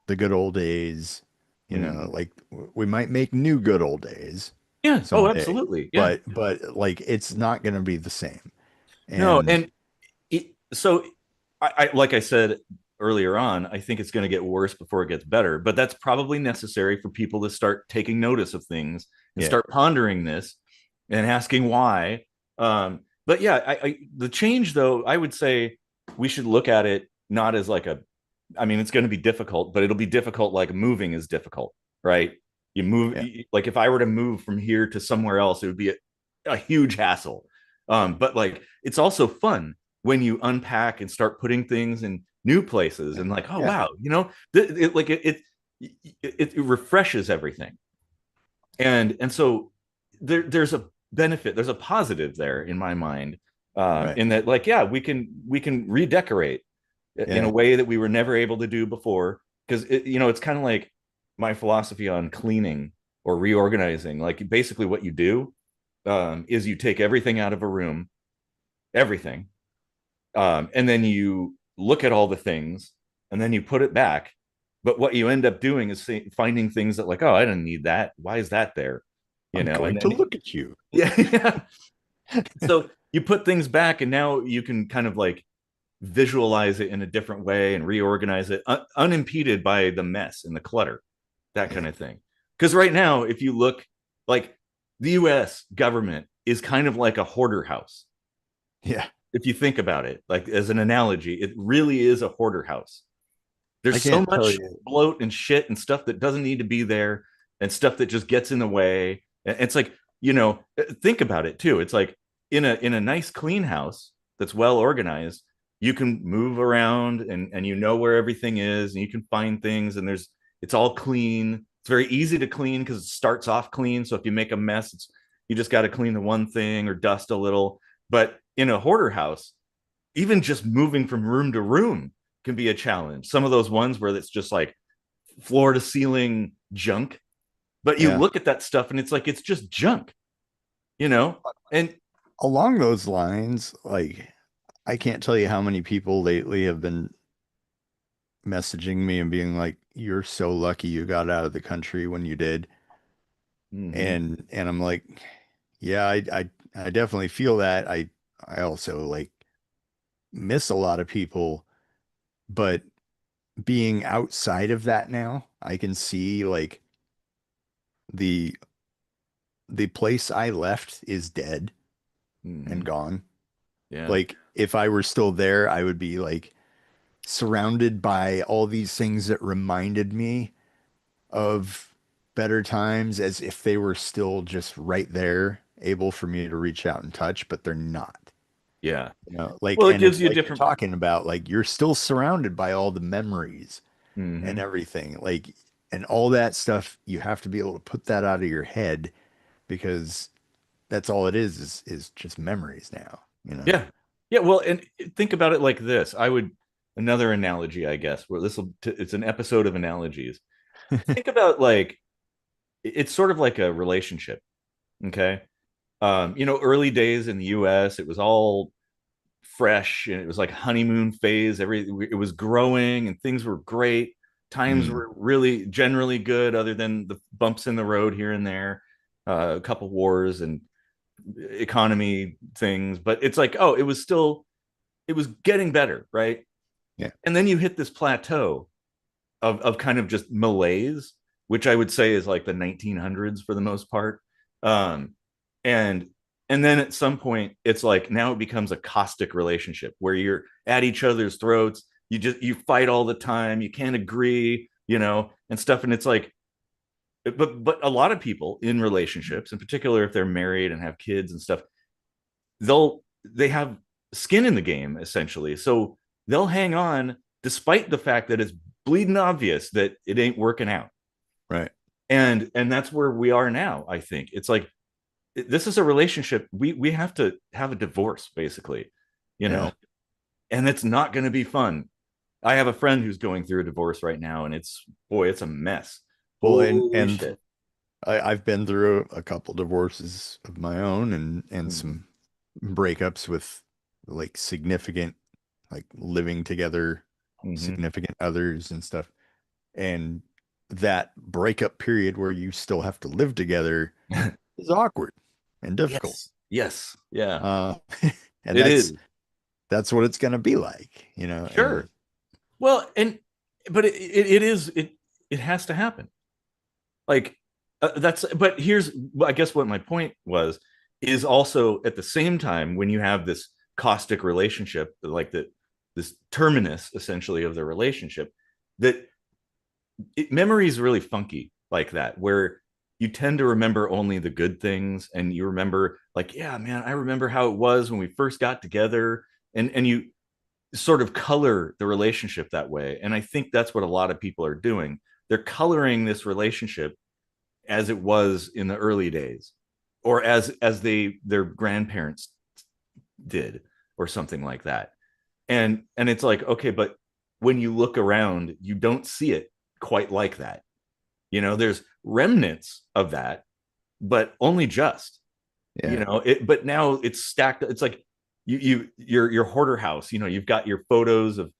the good old days, Mm-hmm. like we might make new good old days Yeah. Oh, someday, absolutely. Yeah. but like it's not gonna be the same. No, And and so like I said earlier on, I think it's going to get worse before it gets better, but that's probably necessary for people to start taking notice of things and yeah, start pondering this and asking why. But yeah, the change though, I would say we should look at it not as like I mean, it's going to be difficult, but it'll be difficult like moving is difficult, right? You move, yeah, like if I were to move from here to somewhere else, it would be a huge hassle. But like it's also fun when you unpack and start putting things in new places and like, oh yeah, wow, like it refreshes everything, and so there's a benefit, there's a positive there in my mind, right, in that like yeah, we can redecorate in a yeah, way that we were never able to do before because it's kind of like my philosophy on cleaning or reorganizing. Like basically what you do is you take everything out of a room, everything, and then you look at all the things and then you put it back. But what you end up doing is finding things that like, oh, I didn't need that. Why is that there? I'm And going to then look at you. yeah, yeah. So you put things back, and now you can kind of like visualize it in a different way and reorganize it unimpeded by the mess and the clutter, that Yeah, kind of thing. Because right now, if you look, like the U.S. government is kind of like a hoarder house. yeah, If you think about it, like as an analogy, it really is a hoarder house. I There's so can't tell much you. bloat and shit and stuff that doesn't need to be there and stuff that just gets in the way. It's like, think about it too. It's like in a nice clean house that's well organized, you can move around and you know where everything is and you can find things and it's all clean. It's very easy to clean because it starts off clean. So if you make a mess, you just got to clean the one thing or dust a little. But in a hoarder house, even just moving from room to room can be a challenge. Some of those ones where it's just like floor to ceiling junk. But you Yeah. look at that stuff and it's like it's just junk, you know? And Along those lines, like I can't tell you how many people lately have been messaging me and being like, "You're so lucky you got out of the country when you did." mhm, And I'm like, "Yeah, I definitely feel that. I also like miss a lot of people, but being outside of that now, I can see like the the place I left is dead and mhm, gone. yeah. Like if I were still there, I would be like surrounded by all these things that reminded me of better times as if they were still just right there, able for me to reach out and touch, but they're not. Yeah. You know, like, Well, it and gives it's you a like you're different. talking about, like, you're still surrounded by all the memories and Mhm. everything. Like, and all that stuff, you have to be able to put that out of your head because that's all it is just memories now, you know? Yeah. Yeah. Well, and think about it like this. Another analogy, I guess, where it's an episode of analogies. Think about like, it's sort of like a relationship. Okay. Early days in the US, it was all fresh and it was like honeymoon phase. It was growing and things were great. Times Mm, were really generally good, other than the bumps in the road here and there, a couple wars and economy things. But it's like, oh, it was getting better, right? yeah, And then you hit this plateau of kind of just malaise, which I would say is like the 1900s for the most part. Um, and and then at some point, it's like now it becomes a caustic relationship where you're at each other's throats. You fight all the time. You can't agree, and stuff. And it's like, but a lot of people in relationships, in particular if they're married and have kids and stuff, they have skin in the game essentially. So they'll hang on despite the fact that it's bleeding obvious that it ain't working out. right. And that's where we are now. I think it's like this is a relationship. We have to have a divorce basically, you know, Yeah. and it's not going to be fun. I have a friend who's going through a divorce right now, and it's boy, it's a mess. Well, Holy and shit. I've been through a couple divorces of my own and Mm-hmm. some breakups with like significant, like living together, Mm-hmm. significant others and stuff. And that breakup period where you still have to live together is awkward and difficult. Yes. Yes. Yeah. Uh, and It is. that's what it's gonna be like, you know. And Sure. Well, but it is it has to happen. Like but here's I guess what my point was is also at the same time when you have this caustic relationship like this terminus essentially of the relationship that memory is really funky like that where you tend to remember only the good things and you remember like yeah man I remember how it was when we first got together and you sort of color the relationship that way. And I think that's what a lot of people are doing. They're coloring this relationship as it was in the early days or as their grandparents did or something like that. And it's like, okay, but when you look around, you don't see it quite like that. There's remnants of that, but only just yeah, but now it's stacked. It's like your hoarder house, you've got your photos of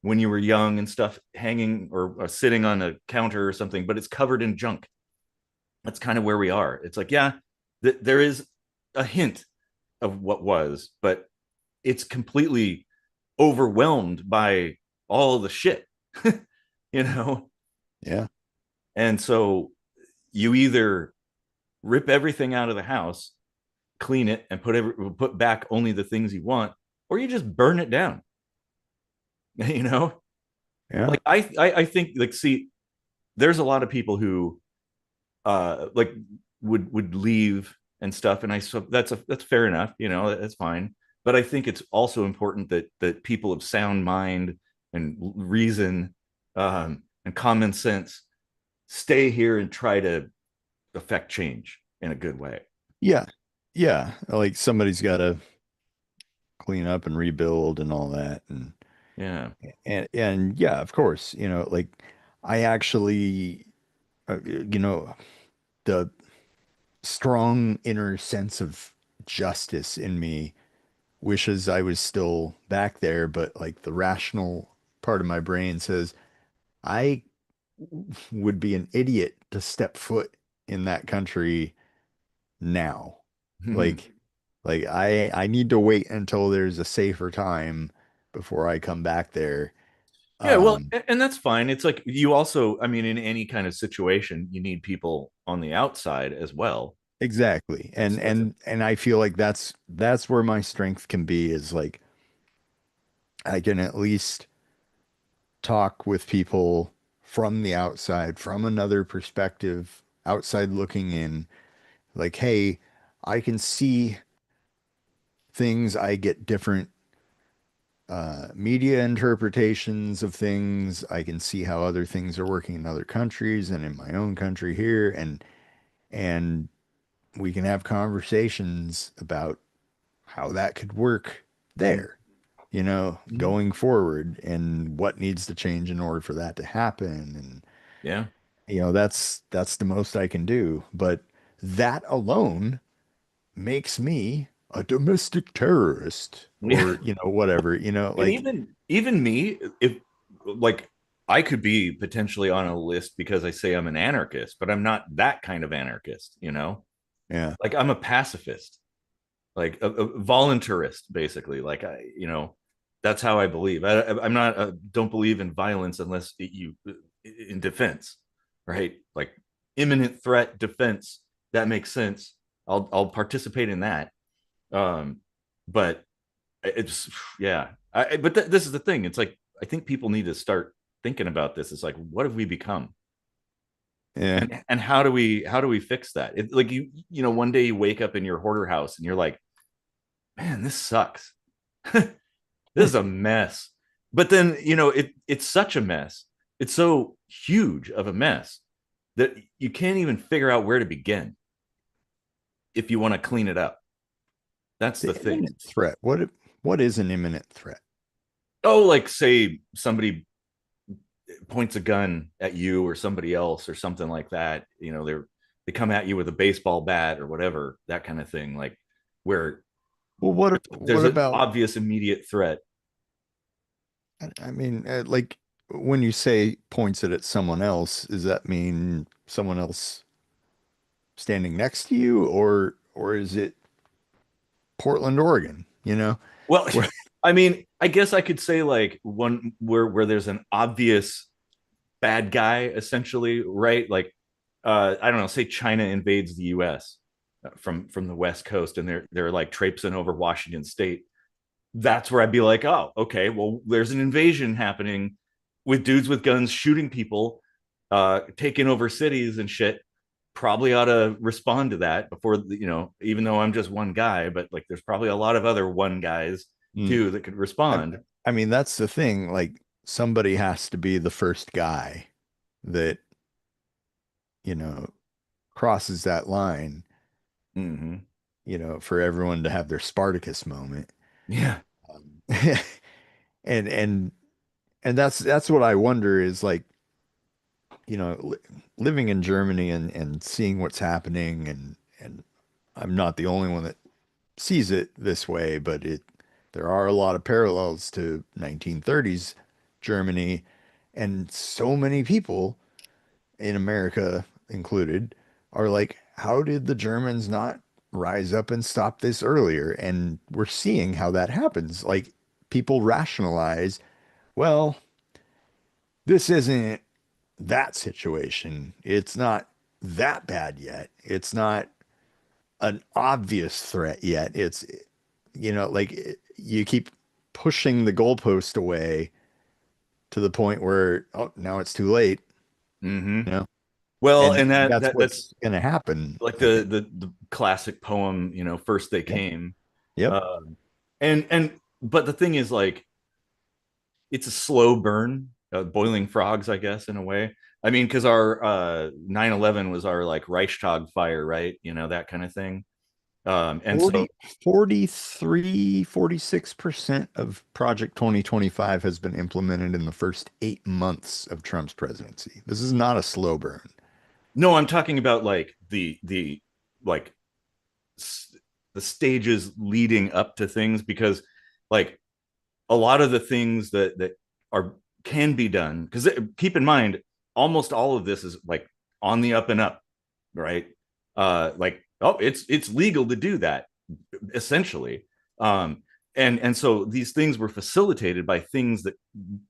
when you were young and stuff hanging or sitting on a counter or something, but it's covered in junk. That's kind of where we are. It's like, yeah, there is a hint of what was, but it's completely overwhelmed by all the shit, you know? yeah, And so you either rip everything out of the house, clean it, and put back only the things you want, or you just burn it down. you know, yeah, like I think like see, there's a lot of people who like would leave and stuff, and so that's fair enough. That's fine. But I think it's also important that people of sound mind and reason and common sense stay here and try to affect change in a good way. yeah, yeah. Like somebody's got to clean up and rebuild and all that, Yeah. and yeah, of course, like I actually, the strong inner sense of justice in me wishes I was still back there, but like the rational part of my brain says, I would be an idiot to step foot in that country now. Like, like I need to wait until there's a safer time before I come back there. Yeah, well, Um, and that's fine. It's like you also, I mean, in any kind of situation, you need people on the outside as well. exactly. And So that's it. and I feel like that's where my strength can be is like I can at least talk with people from the outside, from another perspective, outside looking in, like, hey, I can see things, I get different media interpretations of things. I can see how other things are working in other countries and in my own country here, and we can have conversations about how that could work there, Mhm. going forward and what needs to change in order for that to happen. And Yeah. that's the most I can do. But that alone makes me a domestic terrorist Yeah. or, whatever, And like, even me, if like I could be potentially on a list because I say I'm an anarchist, but I'm not that kind of anarchist, you know? yeah, Like I'm a pacifist, like a voluntarist, basically. Like that's how I believe. I'm not don't believe in violence unless you in defense, right? Like imminent threat defense. That makes sense. I'll participate in that. Um, but it's yeah. But this is the thing. It's like I think people need to start thinking about this. It's like what have we become? yeah. And how do we fix that? Like one day you wake up in your hoarder house and you're like, man, this sucks. This is a mess. But then, it's such a mess. It's so huge of a mess that you can't even figure out where to begin if you want to clean it up. That's the The thing. imminent threat. What is an imminent threat? Oh, like say somebody points a gun at you or somebody else or something like that. They come at you with a baseball bat or whatever, that kind of thing, like where Well, what there's an about, obvious immediate threat. I mean, like when you say points it at someone else, does that mean someone else standing next to you or is it Portland, Oregon, Well, Where, I mean, I guess I could say like one where there's an obvious bad guy, essentially, right? Like, I don't know, say China invades the U.S. From the West Coast, and they're like traipsing over Washington State. That's where I'd be like, oh, okay, well, there's an invasion happening with dudes with guns shooting people, taking over cities and shit. Probably ought to respond to that before, even though I'm just one guy, but like there's probably a lot of other one guys Mm. too that could I, respond. I mean, that's the thing. Like somebody has to be the first guy that, you know, crosses that line, Mm-hmm. for everyone to have their Spartacus moment. Yeah. Um, and and and that's what I wonder is like, living in Germany and seeing what's happening and I'm not the only one that sees it this way, but there are a lot of parallels to 1930s Germany and so many people in America included are like, how did the Germans not rise up and stop this earlier? And we're seeing how that happens. Like people rationalize, well, this isn't that situation. It's not that bad yet. It's not an obvious threat yet. It's, like you keep pushing the goalpost away to the point where, oh, now it's too late, Mm-hmm. you know? Well, And and that's that's what's going to happen, like I think. the classic poem, first they Yep. came. Yep. And but the thing is, like, it's a slow burn, boiling frogs, I guess, in a way. I mean, because our 9/11 was our like Reichstag fire, right? That kind of thing. And so 40, 43, 46% of Project 2025 has been implemented in the first 8 months of Trump's presidency. This is not a slow burn. no, I'm talking about like the like the stages leading up to things, because like a lot of the things that are can be done, because keep in mind almost all of this is like on the up and up, right? Like, oh, it's legal to do that essentially. And so these things were facilitated by things that,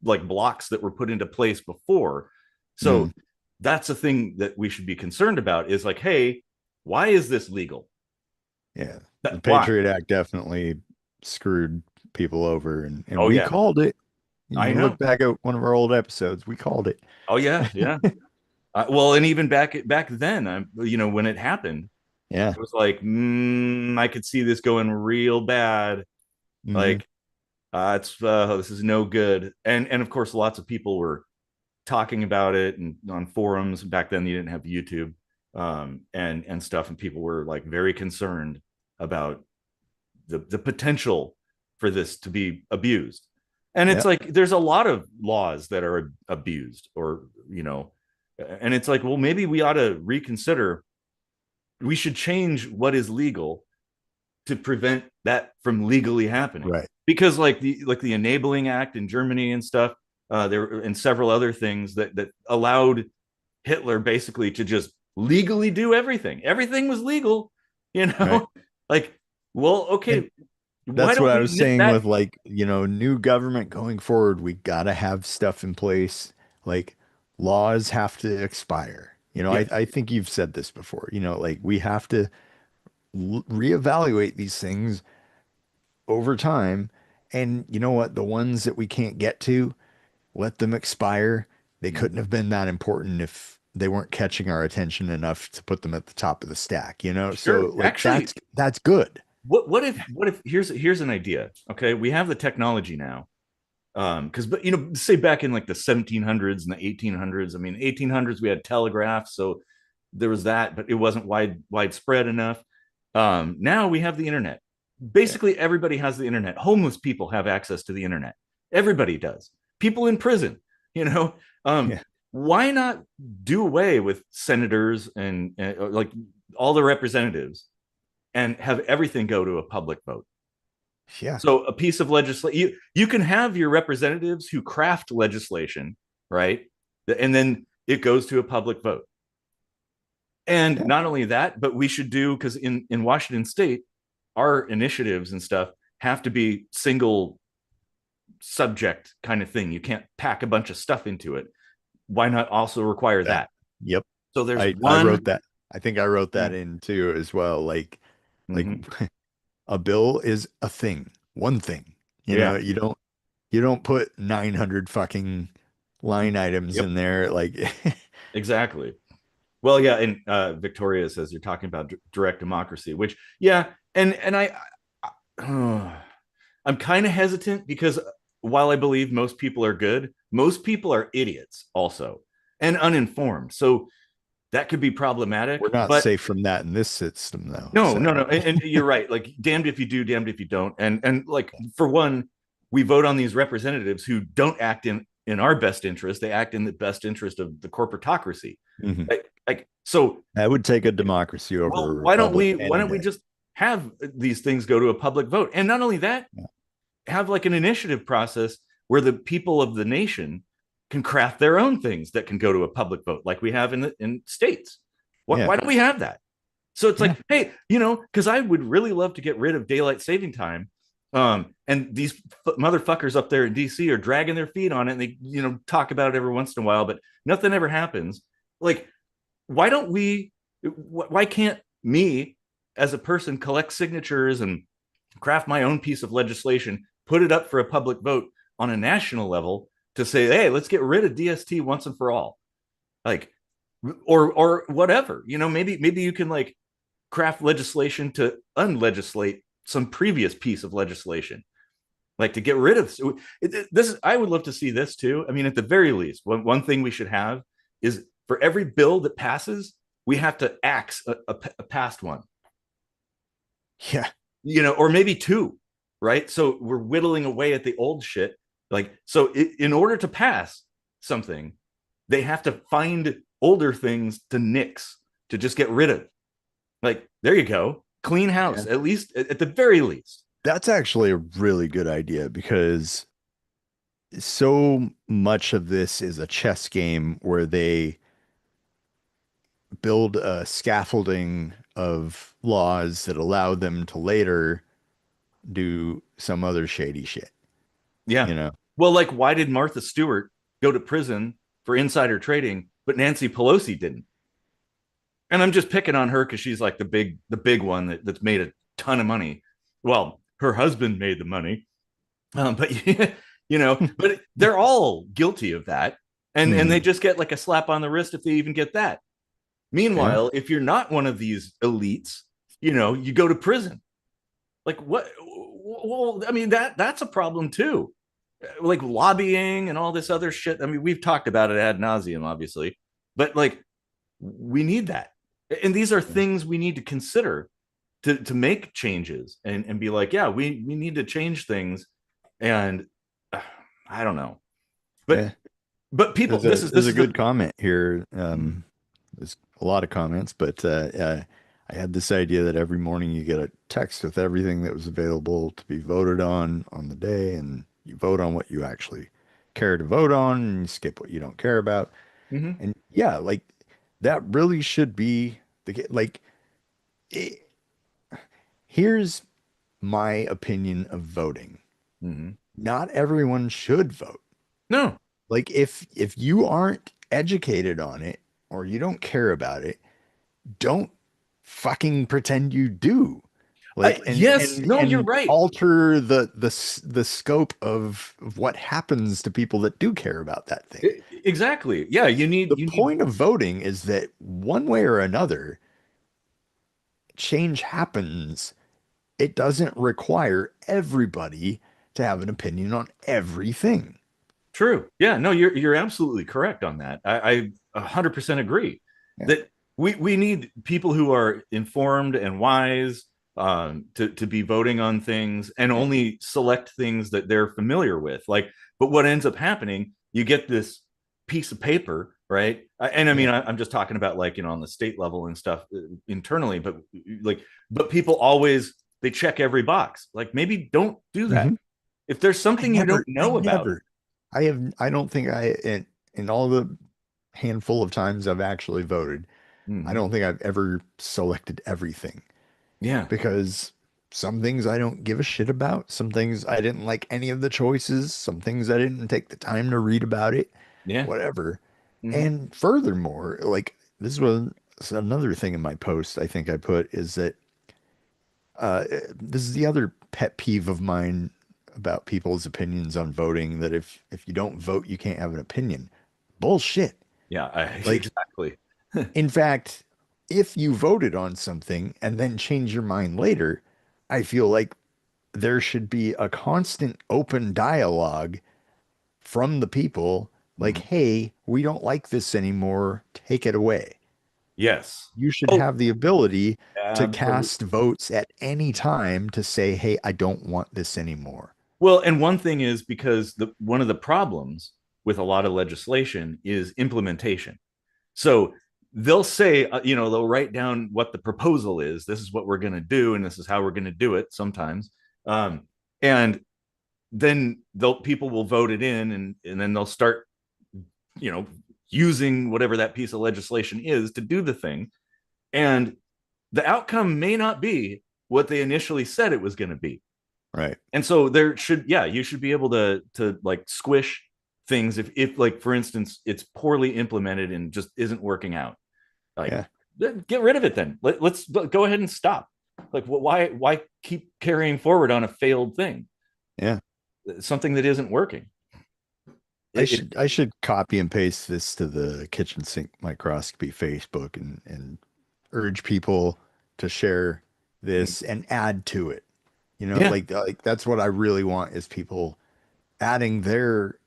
like, blocks that were put into place before. So Mm, that's a thing that we should be concerned about, is like, hey, why is this legal? yeah. The Why? Patriot Act definitely screwed people over, and Oh we yeah, called it. You I can look know. back at one of our old episodes. We called it. Oh yeah, yeah. Well, and even back then, when it happened, Yeah. it was like, I could see this going real bad. Hmm. Like, it's this is no good. And of course, lots of people were talking about it and on forums. Back then, you didn't have YouTube, and stuff, and people were like very concerned about the potential for this to be abused. And it's Yeah. like there's a lot of laws that are abused, or and it's like, well, maybe we ought to reconsider. We should change what is legal to prevent that from legally happening. Right. Because like the Enabling Act in Germany and stuff, there and several other things that allowed Hitler basically to just legally do everything. Everything was legal, you Right. know. Like, well, And okay, why that's don't what I we was nip saying that? with, like, new government going forward. We gotta have stuff in place. Like, laws have to expire. Yeah, I think you've said this before. Like, we have to reevaluate these things over time. And you know what? The ones that we can't get to, let them expire. They couldn't have been that important if they weren't catching our attention enough to put them at the top of the stack. sure. So, like, Actually, that's good. what if here's an idea. Okay, we have the technology now. Because, but say back in like the 1700s and the 1800s. I mean, 1800s we had telegraph, so there was that, but it wasn't widespread enough. Now we have the internet. Yeah. Basically, everybody has the internet. Homeless people have access to the internet. Everybody does. People in prison, you know. Um, Yeah. why not do away with senators and like all the representatives, and have everything go to a public vote? Yeah. So a piece of legislation, you can have your representatives who craft legislation, right? And then it goes to a public vote. And Yeah. not only that, but we should do, because in Washington State, our initiatives and stuff have to be single subject kind of thing. You can't pack a bunch of stuff into it. Why not also require That. that? Yep. So there's I one. wrote that. I think I wrote that Yeah. in too as well. Like Mm-hmm. a bill is a thing, one thing. Yeah. You don't put 900 fucking line items Yep. in there. Like, Exactly. Well, yeah, and Victoria says you're talking about direct democracy, which, yeah, and I'm kind of hesitant, because while I believe most people are good, most people are idiots also, and uninformed. So that could be we're problematic. not But safe from that in this system though. no, no, So, no, and you're right. Like, damned if you do, damned if you don't. And like, for one, we vote on these representatives who don't act in our best interest. They act in the best interest of the corporatocracy. mhm. Like so, That would take a democracy over well, a why don't republic we why any don't we day. just have these things go to a public vote? And not only that, Yeah. have like an initiative process where the people of the nation can craft their own things that can go to a public vote, like we have in states. Yeah. Why don't we have that? So it's Yeah. like, hey, because I would really love to get rid of daylight saving time. And these motherfuckers up there in DC are dragging their feet on it, and they, talk about it every once in a while, but nothing ever happens. Like, why don't we? Why can't me, as a person, collect signatures and craft my own piece of legislation, put it up for a public vote on a national level to say, hey, let's get rid of DST once and for all, like, or whatever. Maybe you can like craft legislation to unlegislate some previous piece of legislation, like to get rid of this. I would love to see this too. I mean, at the very least, one thing we should have is, for every bill that passes, we have to axe a past one. Yeah. or maybe two, right? So we're whittling away at the old shit. Like, so in order to pass something, they have to find older things to nix, to just get rid of. Like, there you go. Clean Yeah. house, at least, at the very least. That's actually a really good idea because so much of this is a chess game where they build a scaffolding of laws that allow them to later do some other shady shit, Yeah. you know? Well, like, why did Martha Stewart go to prison for insider trading, but Nancy Pelosi didn't? And I'm just picking on her because she's like the big one that's made a ton of money. Well, her husband made the money, but but they're all guilty of that, and they Hmm. just get like a slap on the wrist if they even get that. Yeah. Meanwhile, if you're not one of these elites, you go to prison. Like, what? Well, I mean, that's a problem too. Like lobbying and all this other shit. I mean, we've talked about it ad nauseum, obviously, but like, we need that, and these are things we need to consider to make changes, and be like, yeah, we need to change things. And I don't know, but Yeah. people, There's this a is there's this a is good the comment here. Mhm. There's a lot of comments, but I had this idea that every morning you get a text with everything that was available to be voted on the day, and you vote on what you actually care to vote on, and you skip what you don't care about. Mhm. And yeah, like that really should be like. It, here's my opinion of voting. Mhm. Not everyone should vote. No. Like if you aren't educated on it or you don't care about it, don't fucking pretend you do. Like and Yes, and no, you're and right. alter the scope of what happens to people that do care about that thing. Exactly. Yeah, you need The you need point of voting is that one way or another, change happens. It doesn't require everybody to have an opinion on everything. True. Yeah, no, you're absolutely correct on that. I 100% agree Yeah. that we need people who are informed and wise, to be voting on things, and Yeah. only select things that they're familiar with. Like, but what ends up happening, you get this piece of paper, right? And I Yeah. mean, I'm just talking about, like, on the state level and stuff, internally, but like, but people always, they check every box. Like, maybe don't do that. Hmm. If there's something you don't I know about. never, I don't think in all the handful of times I've actually voted, I Mhm. don't think I've ever selected everything Yeah, because some things I don't give a shit about. Some things I didn't like any of the choices. Some things I didn't take the time to read about it, yeah. whatever. Hmm. And furthermore, like this was another thing in my post I think I put is that this is the other pet peeve of mine about people's opinions on voting that if you don't vote, you can't have an opinion. Bullshit. Yeah, Like, exactly. in fact, if you voted on something and then change your mind later, I feel like there should be a constant open dialogue from the people like, Mhm. hey, we don't like this anymore. Take it away. Yes. You should Oh, have the ability to cast absolutely. votes at any time to say, hey, I don't want this anymore. Well, and one thing is, because one of the problems with a lot of legislation is implementation. So they'll say, they'll write down what the proposal is. This is what we're going to do, and this is how we're going to do it sometimes. And then people will vote it in, and then they'll start, you know, using whatever that piece of legislation is to do the thing. And the outcome may not be what they initially said it was going to be. Right. And so there should, yeah, you should be able to like squish things if like, for instance, it's poorly implemented and just isn't working out. Like, Yeah. get rid of it then. Let's go ahead and stop. Like, why keep carrying forward on a failed thing, Yeah. something that isn't working? It I should copy and paste this to the Kitchen Sink Microscopy Facebook and urge people to share this and add to it. You know, Yeah. like that's what I really want is people adding their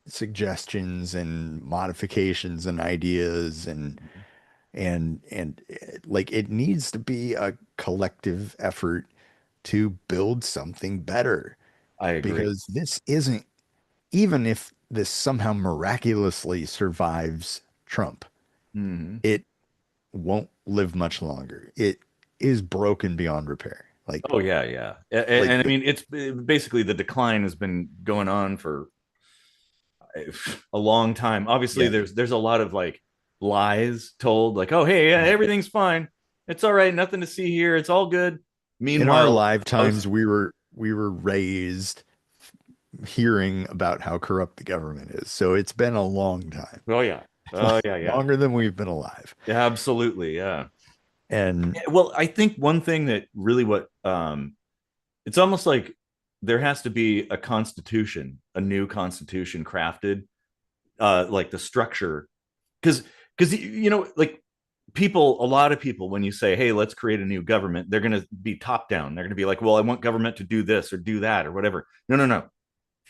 suggestions and modifications and ideas and and like it needs to be a collective effort to build something better, I agree. because this isn't, even if this somehow miraculously survives Trump, Hmm. it won't live much longer. It is broken beyond repair. Oh yeah, yeah. Like And I mean, it's basically the decline has been going on for a long time. Obviously, yeah, there's a lot of like lies told, like, oh hey, yeah, everything's fine, it's all right, nothing to see here, it's all good. in our Meanwhile, lifetimes most we were raised hearing about how corrupt the government is. So it's been a long time, oh yeah, oh like yeah, yeah, longer than we've been alive. yeah, absolutely, yeah. And Yeah, well, I think one thing that really what it's almost like there has to be a constitution, a new constitution crafted, like the structure, because you know, like people, a lot of people, when you say, hey, let's create a new government, they're going to be top down. They're going to be like, well, I want government to do this or do that or whatever. No, no, no.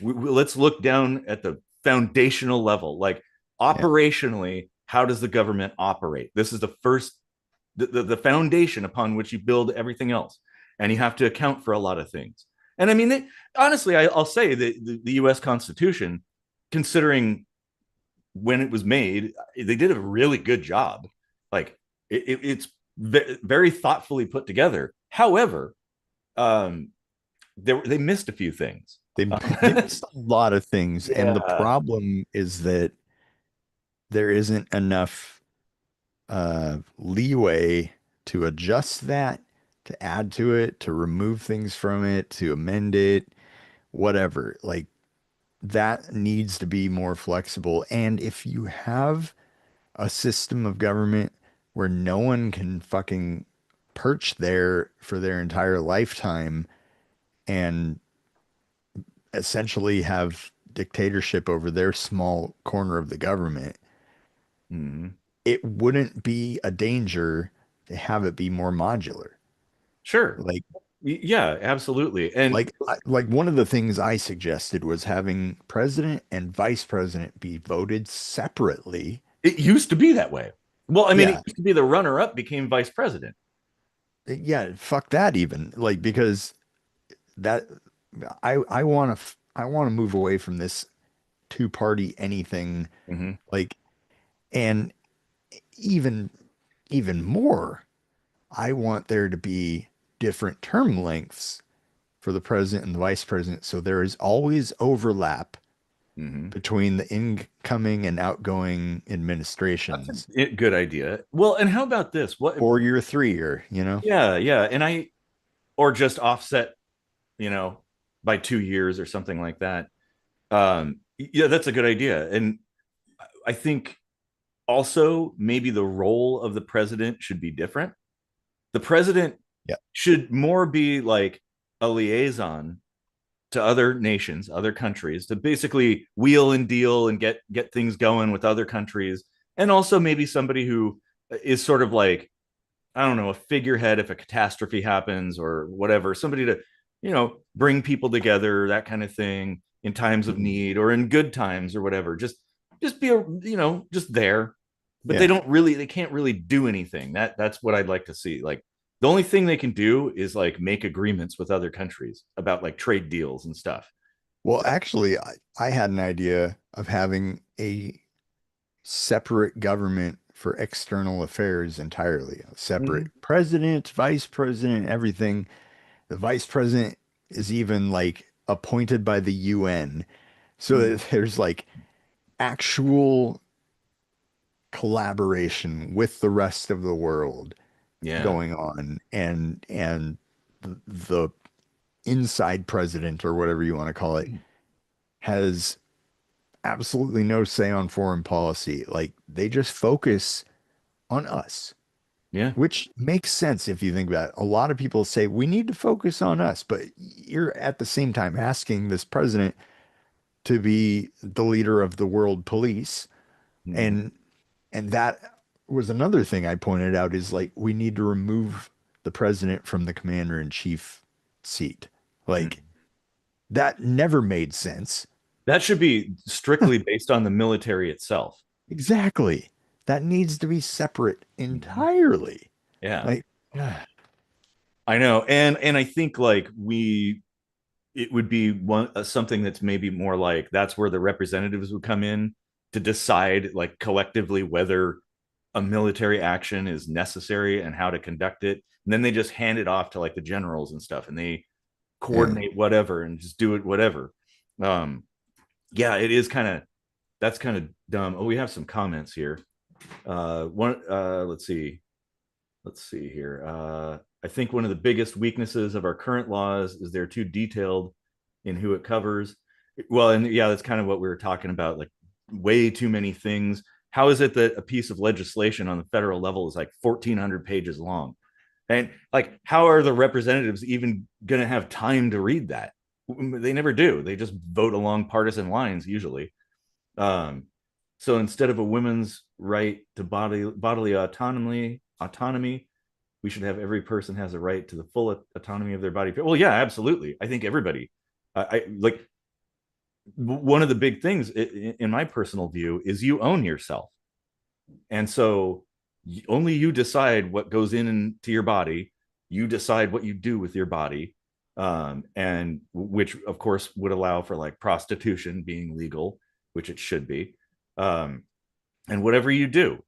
Let's look down at the foundational level, like yeah, operationally, how does the government operate? This is the first, the foundation upon which you build everything else, and you have to account for a lot of things. And I mean, honestly, I'll say that the U.S. Constitution, considering when it was made, they did a really good job. Like it's very thoughtfully put together. However, um, they missed a few things. they missed a lot of things, and the Yeah. problem is that there isn't enough leeway to adjust that, to add to it, to remove things from it, to amend it, whatever. Like that needs to be more flexible. And if you have a system of government where no one can fucking perch there for their entire lifetime and essentially have dictatorship over their small corner of the government, Mhm. it wouldn't be a danger to have it be more modular. Sure. Like, Yeah, absolutely. And like one of the things I suggested was having president and vice president be voted separately. it used to be that way. Well, I mean, it Yeah, used to be the runner up became vice president. yeah, fuck that even. Like because that I want to move away from this two party anything, Hmm. like, and even even more, I want there to be different term lengths for the president and the vice president, so there is always overlap Hmm. between the incoming and outgoing That's administrations, a good idea. Well, and how about this? What? 4 year, 3 year, you know? Yeah, yeah. And or just offset, you know, by 2 years or something like that. Yeah, that's a good idea. And I think also maybe the role of the president should be different. The president Yeah. should more be like a liaison to other nations, other countries, to basically wheel and deal and get things going with other countries, and also maybe somebody who is sort of like, I don't know, a figurehead if a catastrophe happens or whatever, somebody to, bring people together, that kind of thing, in times of Mhm. need or in good times or whatever. Just be just there. But Yeah. they can't really do anything. That's what I'd like to see. Like the only thing they can do is like make agreements with other countries about like trade deals and stuff. Well, actually, I had an idea of having a separate government for external affairs entirely. A separate Mhm. president, vice president, everything. The vice president is even like appointed by the UN. So Mhm. that there's like actual collaboration with the rest of the world Yeah. going on, and the inside president or whatever you want to call it has absolutely no say on foreign policy. Like they just focus on us, Yeah. which makes sense if you think about it. A lot of people say we need to focus on us, but you're at the same time asking this president to be the leader of the world police. Mhm. And that was another thing I pointed out is like we need to remove the president from the commander in chief seat. Like Mhm. that never made sense. That should be strictly based on the military itself. Exactly. that needs to be separate Mhm. entirely. Yeah, Like, I know. And I think like it would be one something that's maybe more like that's where the representatives would come in to decide like collectively whether a military action is necessary and how to conduct it. And then they just hand it off to like the generals and stuff, and they yeah, coordinate whatever and just do it whatever. Um, yeah, it is kind of that's kind of dumb. Oh, we have some comments here. One, let's see here. I think one of the biggest weaknesses of our current laws is they're too detailed in who it covers. Well, and yeah, that's kind of what we were talking about, like way too many things. How is it that a piece of legislation on the federal level is like 1,400 pages long? And like, how are the representatives even going to have time to read that? They never do. They just vote along partisan lines usually. Um, so instead of a women's right to bodily autonomy, we should have every person has a right to the full autonomy of their body. Well, yeah, absolutely. I think everybody. I like one of the big things in my personal view is you own yourself, and so only you decide what goes into your body. You decide what you do with your body, and which of course would allow for like prostitution being legal, which it should be. Um, and whatever you do,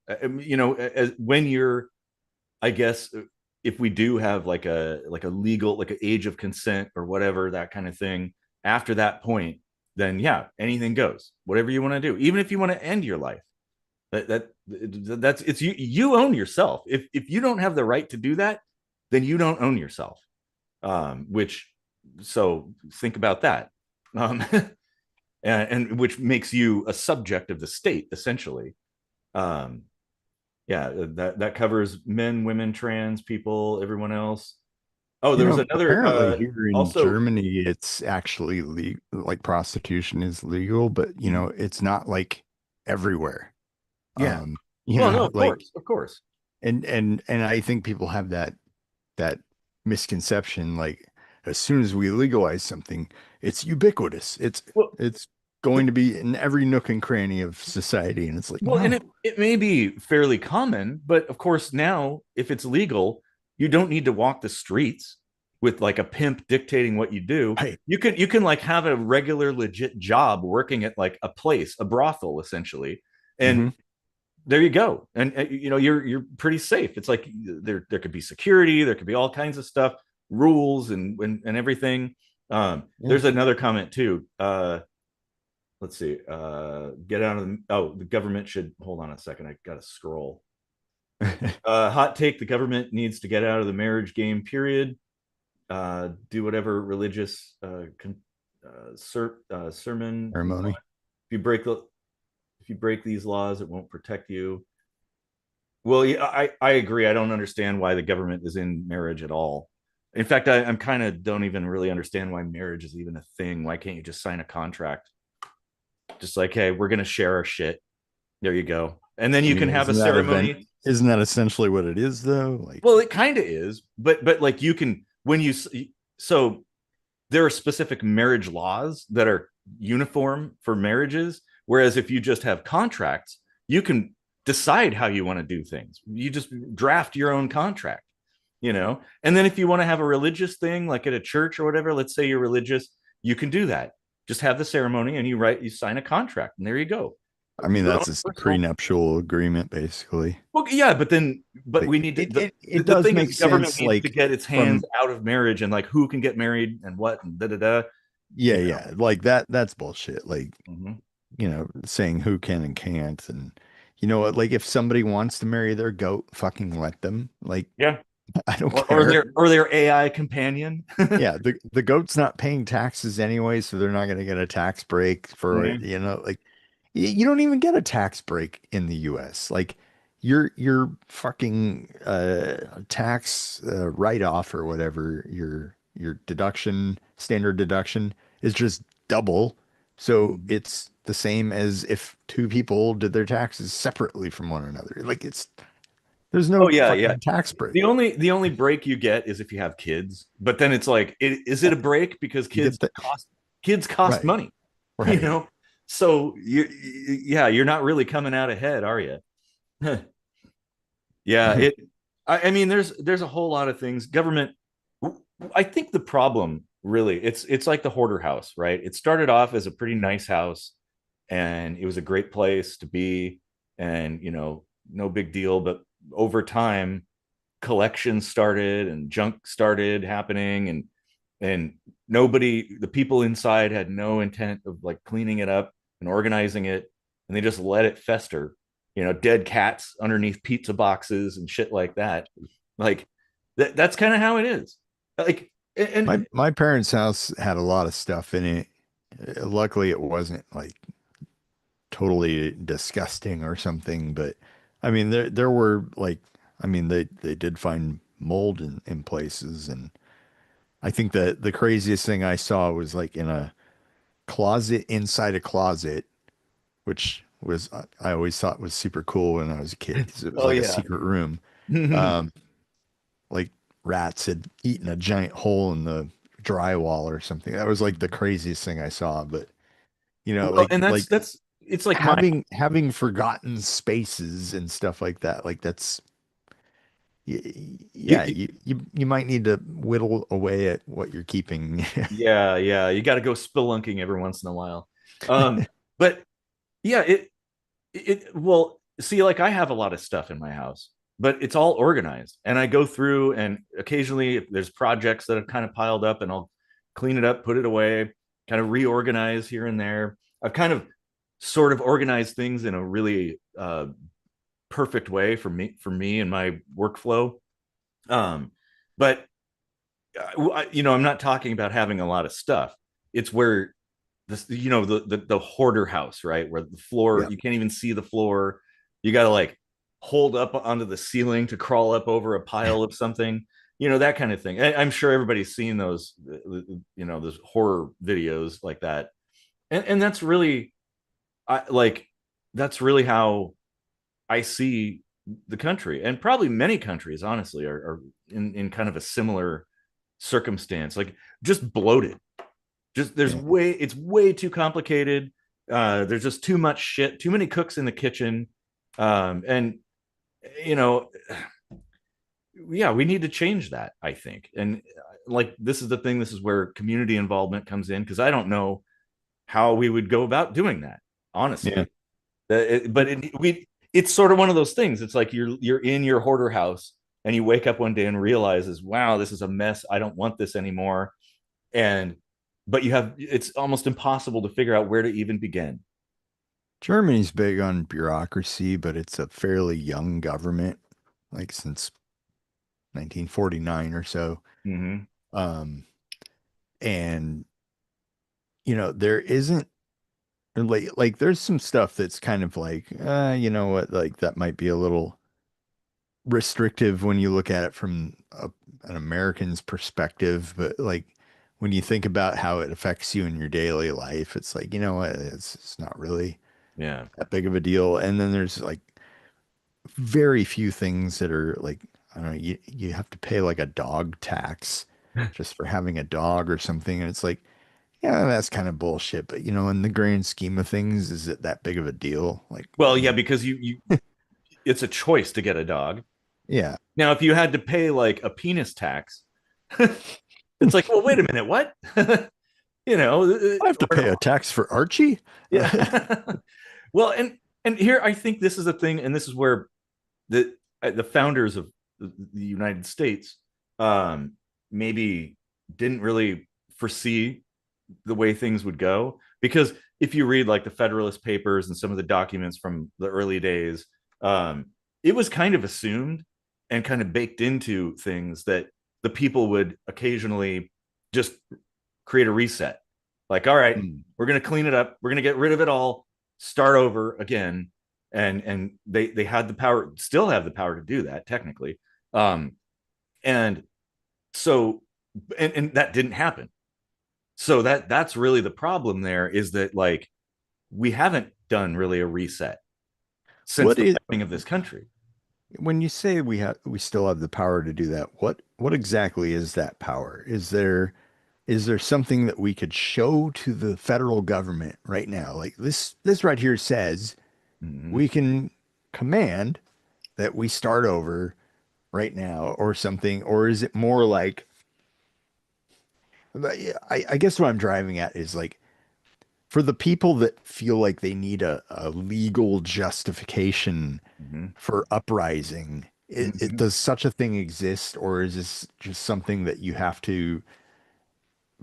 when you're, I guess, if we do have like a legal like an age of consent or whatever, that kind of thing, after that point, then yeah, anything goes, whatever you want to do, even if you want to end your life. That's it's you own yourself. If you don't have the right to do that, then you don't own yourself. Which so think about that. um and which makes you a subject of the state essentially. um yeah, that covers men, women, trans people, everyone else. Oh, there was another apparently here in also. Germany, it's actually legal, like prostitution is legal, but it's not like everywhere. Yeah, Um, well, no, of like course, of course. and I think people have that misconception, like as soon as we legalize something, it's ubiquitous. Well, It's going to be in every nook and cranny of society, and it's like, Well, and no. it may be fairly common, but of course, now if it's legal, you don't need to walk the streets with like a pimp dictating what you do. Hey, You can like have a regular legit job working at like a place, a brothel essentially. hmm And there you go. And you're pretty safe. It's like there could be security, there could be all kinds of stuff, rules and everything. yeah. There's another comment too. Let's see. Get out of the. Oh, the government should hold on a second. I gotta scroll. Hot take: the government needs to get out of the marriage game. Period. Do whatever religious sermon you want. Ceremony. If you break the if you break these laws, it won't protect you. Well, yeah, I agree. I don't understand why the government is in marriage at all. In fact, I'm kind of don't even really understand why marriage is even a thing. Why can't you just sign a contract? Just like, hey, we're gonna share our shit. There you go. And then I you mean, can have a ceremony. isn't that essentially what it is though? Like, Well, it kind of is, but like you can when you so there are specific marriage laws that are uniform for marriages, whereas if you just have contracts, you can decide how you want to do things. You just draft your own contract, And then if you want to have a religious thing like at a church or whatever, let's say you're religious, you can do that. Just have the ceremony and you sign a contract and there you go. I mean, Your own that's a personal. prenuptial agreement basically. Well, yeah, but Like we need to. The it the does thing make is, government sense, needs to like get its hands from out of marriage and like who can get married and what and da da da. yeah, You know. yeah, like that's bullshit. Like, Mm-hmm. saying who can and can't, and you know what, like if somebody wants to marry their goat, fucking let them. Like, Yeah, I don't or care. their AI companion. Yeah, the goat's not paying taxes anyway, so they're not going to get a tax break for Yeah. it. Like you don't even get a tax break in the US. Like your fucking tax write-off or whatever, your deduction, standard deduction is just double. So Mhm. it's the same as if two people did their taxes separately from one another. Like there's Oh no yeah, yeah. fucking tax break. The only break you get is if you have kids, but then it's like, is it Yeah, a break because you get the kids cost right, money, you right. know? So yeah, you're not really coming out ahead, are you? Yeah, I mean, there's a whole lot of things. Government. I think the problem really it's like the hoarder house, right? It started off as a pretty nice house, and it was a great place to be, and no big deal. But over time, collections started and junk started happening, and the people inside had no intent of like cleaning it up and organizing it, and they just let it fester. Dead cats underneath pizza boxes and shit like that. Like that's kind of how it is. Like, My and my parents' house had a lot of stuff in it. Luckily, it wasn't like totally disgusting or something, but I mean there were like I mean they did find mold in places, and I think that the craziest thing I saw was like in a closet inside a closet, which was I always thought was super cool when I was a kid because it was oh like a yeah. secret room. Um, like rats had eaten a giant hole in the drywall or something. That was like the craziest thing I saw. But Well, and like that's it's like my having forgotten spaces and stuff like that. Like that's yeah, you, you might need to whittle away at what you're keeping. yeah, you got to go spelunking every once in a while. But yeah, well, see, like I have a lot of stuff in my house, but it's all organized, and I go through, and occasionally if there's projects that have kind of piled up, and I'll clean it up, put it away, kind of reorganize here and there. I've kind of sort of organized things in a really perfect way for me and my workflow. But I'm not talking about having a lot of stuff. It's where the hoarder house, right? Where the floor, Yeah. you can't even see the floor. You got to like hold up onto the ceiling to crawl up over a pile of something, that kind of thing. I'm sure everybody's seen those horror videos like that. And that's really, I like, that's really how I see the country, and probably many countries, honestly, are in kind of a similar circumstance, like just bloated. Just Yeah. it's way too complicated. There's just too much shit, too many cooks in the kitchen. And you know, yeah, we need to change that, I think. And like this is the thing, this is where community involvement comes in, because I don't know how we would go about doing that, Yeah. honestly. It's sort of one of those things. It's like you're in your hoarder house, and you wake up one day and realizes, wow, this is a mess. I don't want this anymore. And but it's almost impossible to figure out where to even begin. Germany's big on bureaucracy, but it's a fairly young government, like since 1949 or so. Mm-hmm. Um, and there isn't like there's some stuff that's kind of like, you know what, like that might be a little restrictive when you look at it from an American's perspective, but like when you think about how it affects you in your daily life, it's like, you know what, it's not really Yeah. that big of a deal. And then there's like very few things that are like, I don't know, you have to pay like a dog tax just for having a dog or something. And it's like, yeah, that's kind of bullshit. But in the grand scheme of things, is it that big of a deal? Like, Well, yeah, because you it's a choice to get a dog. yeah, Now, if you had to pay like a penis tax, it's like, well, wait a minute, what? you know, I have to pay a tax for Archie. yeah. Well, and here I think this is the thing, and this is where the founders of the United States maybe didn't really foresee the way things would go, because if you read like the Federalist Papers and some of the documents from the early days, it was kind of assumed and kind of baked into things that the people would occasionally just create a reset. Like, all right, Hmm. we're going to clean it up. We're going to get rid of it all, start over again. And they had the power, still have the power to do that technically. Um, and so, and that didn't happen. So that's really the problem there, is that like we haven't done really a reset since What the is founding of this country. when you say we still have the power to do that, what exactly is that power? Is there something that we could show to the federal government right now? Like this right here says Mm-hmm. we can command that we start over right now or something? Or is it more like, I guess what I'm driving at is like, for the people that feel like they need a legal justification Mhm. for uprising, Mhm. does such a thing exist, or is this just something that you have to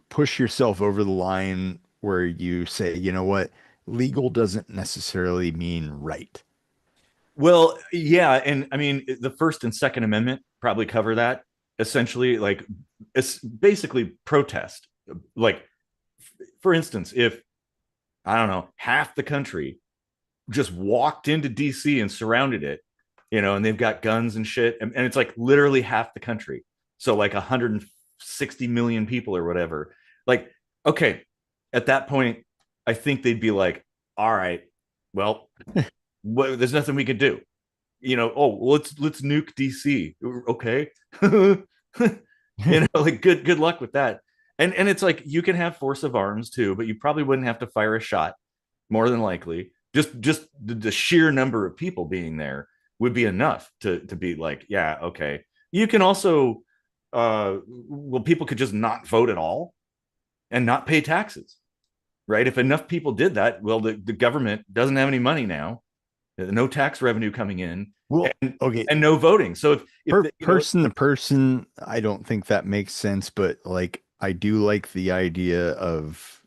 push yourself over the line where you say, you know what, legal doesn't necessarily mean right? Well, yeah, and I mean the First and Second Amendment probably cover that essentially. Like, it's basically protest. Like, for instance, if I don't know, half the country just walked into DC and surrounded it, and they've got guns and shit, and it's like literally half the country. So like 160 million people or whatever. Like, okay, at that point, I think they'd be like, all right, well, there's nothing we could do. Oh, let's nuke DC. Okay. Like good luck with that. And it's like you can have force of arms too, but you probably wouldn't have to fire a shot, more than likely. Just the sheer number of people being there would be enough to be like, yeah, okay. You can also well, people could just not vote at all and not pay taxes, right? If enough people did that, well, the government doesn't have any money now, no tax revenue coming in, Well, and okay, and no voting. So if per person to person, I don't think that makes sense, but like I do like the idea of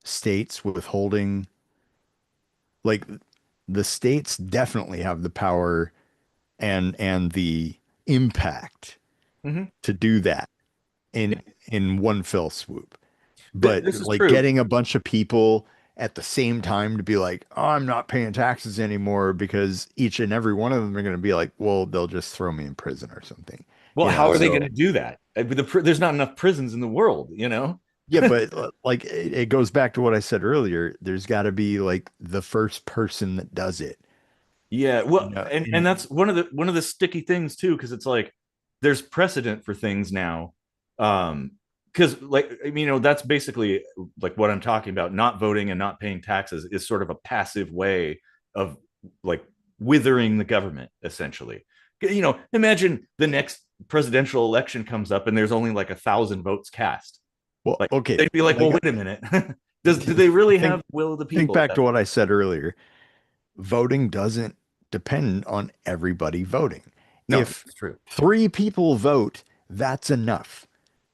states withholding, like the states definitely have the power and the impact Mhm. to do that Yeah, in one fell swoop. But this is like true. getting a bunch of people at the same time to be like, oh, I'm not paying taxes anymore because each and every one of them are going to be like, well, they'll just throw me in prison or something, Well, how are they going So to do that? There's not enough prisons in the world. yeah, but like it goes back to what I said earlier. There's got to be like the first person that does it, Yeah, you well, know, and and that's one of the sticky things too, because it's like there's precedent for things now. Because like I mean, that's basically like what I'm talking about. Not voting and not paying taxes is sort of a passive way of like withering the government, essentially. Imagine the next presidential election comes up and there's only like 1,000 votes cast. well, Like okay, they'd be like, well, like wait a minute. Do they really think have will of the think people at back that to what point? I said earlier. Voting doesn't depend on everybody voting. No, If it's true. three people vote, that's enough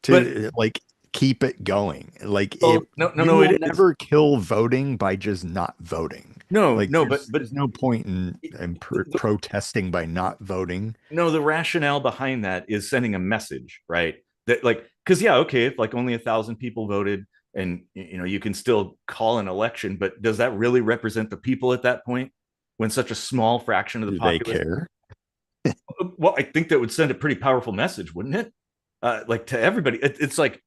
But to like keep it going. Like well, if no, no, you no, will it is. never kill voting by just not voting. No, Like no, but there's no point in protesting by not voting. no, the rationale behind that is sending a message, right? That like, because yeah, okay, if like only 1,000 people voted, and you can still call an election, but does that really represent the people at that point when such a small fraction of the Do they populace? care? Well, I think that would send a pretty powerful message, wouldn't it? Like to everybody, it's like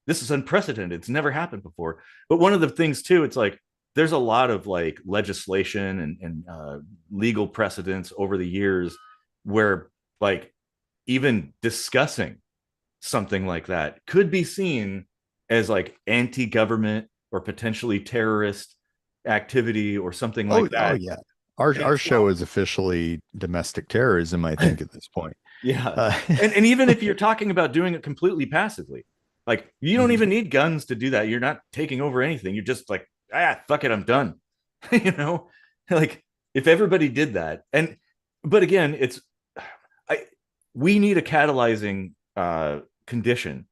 this is unprecedented. It's never happened before. But one of the things too, it's like there's a lot of like legislation and legal precedents over the years where like even discussing something like that could be seen as like anti-government or potentially terrorist activity or something Oh, like oh that. yeah. And Our show so, is officially domestic terrorism, I think, at this point. yeah. Uh, And even if you're talking about doing it completely passively, like you don't mhm. even need guns to do that. You're not taking over anything. You're just like, fuck it, I'm done. you know, like if everybody did that, but again, I we need a catalyzing condition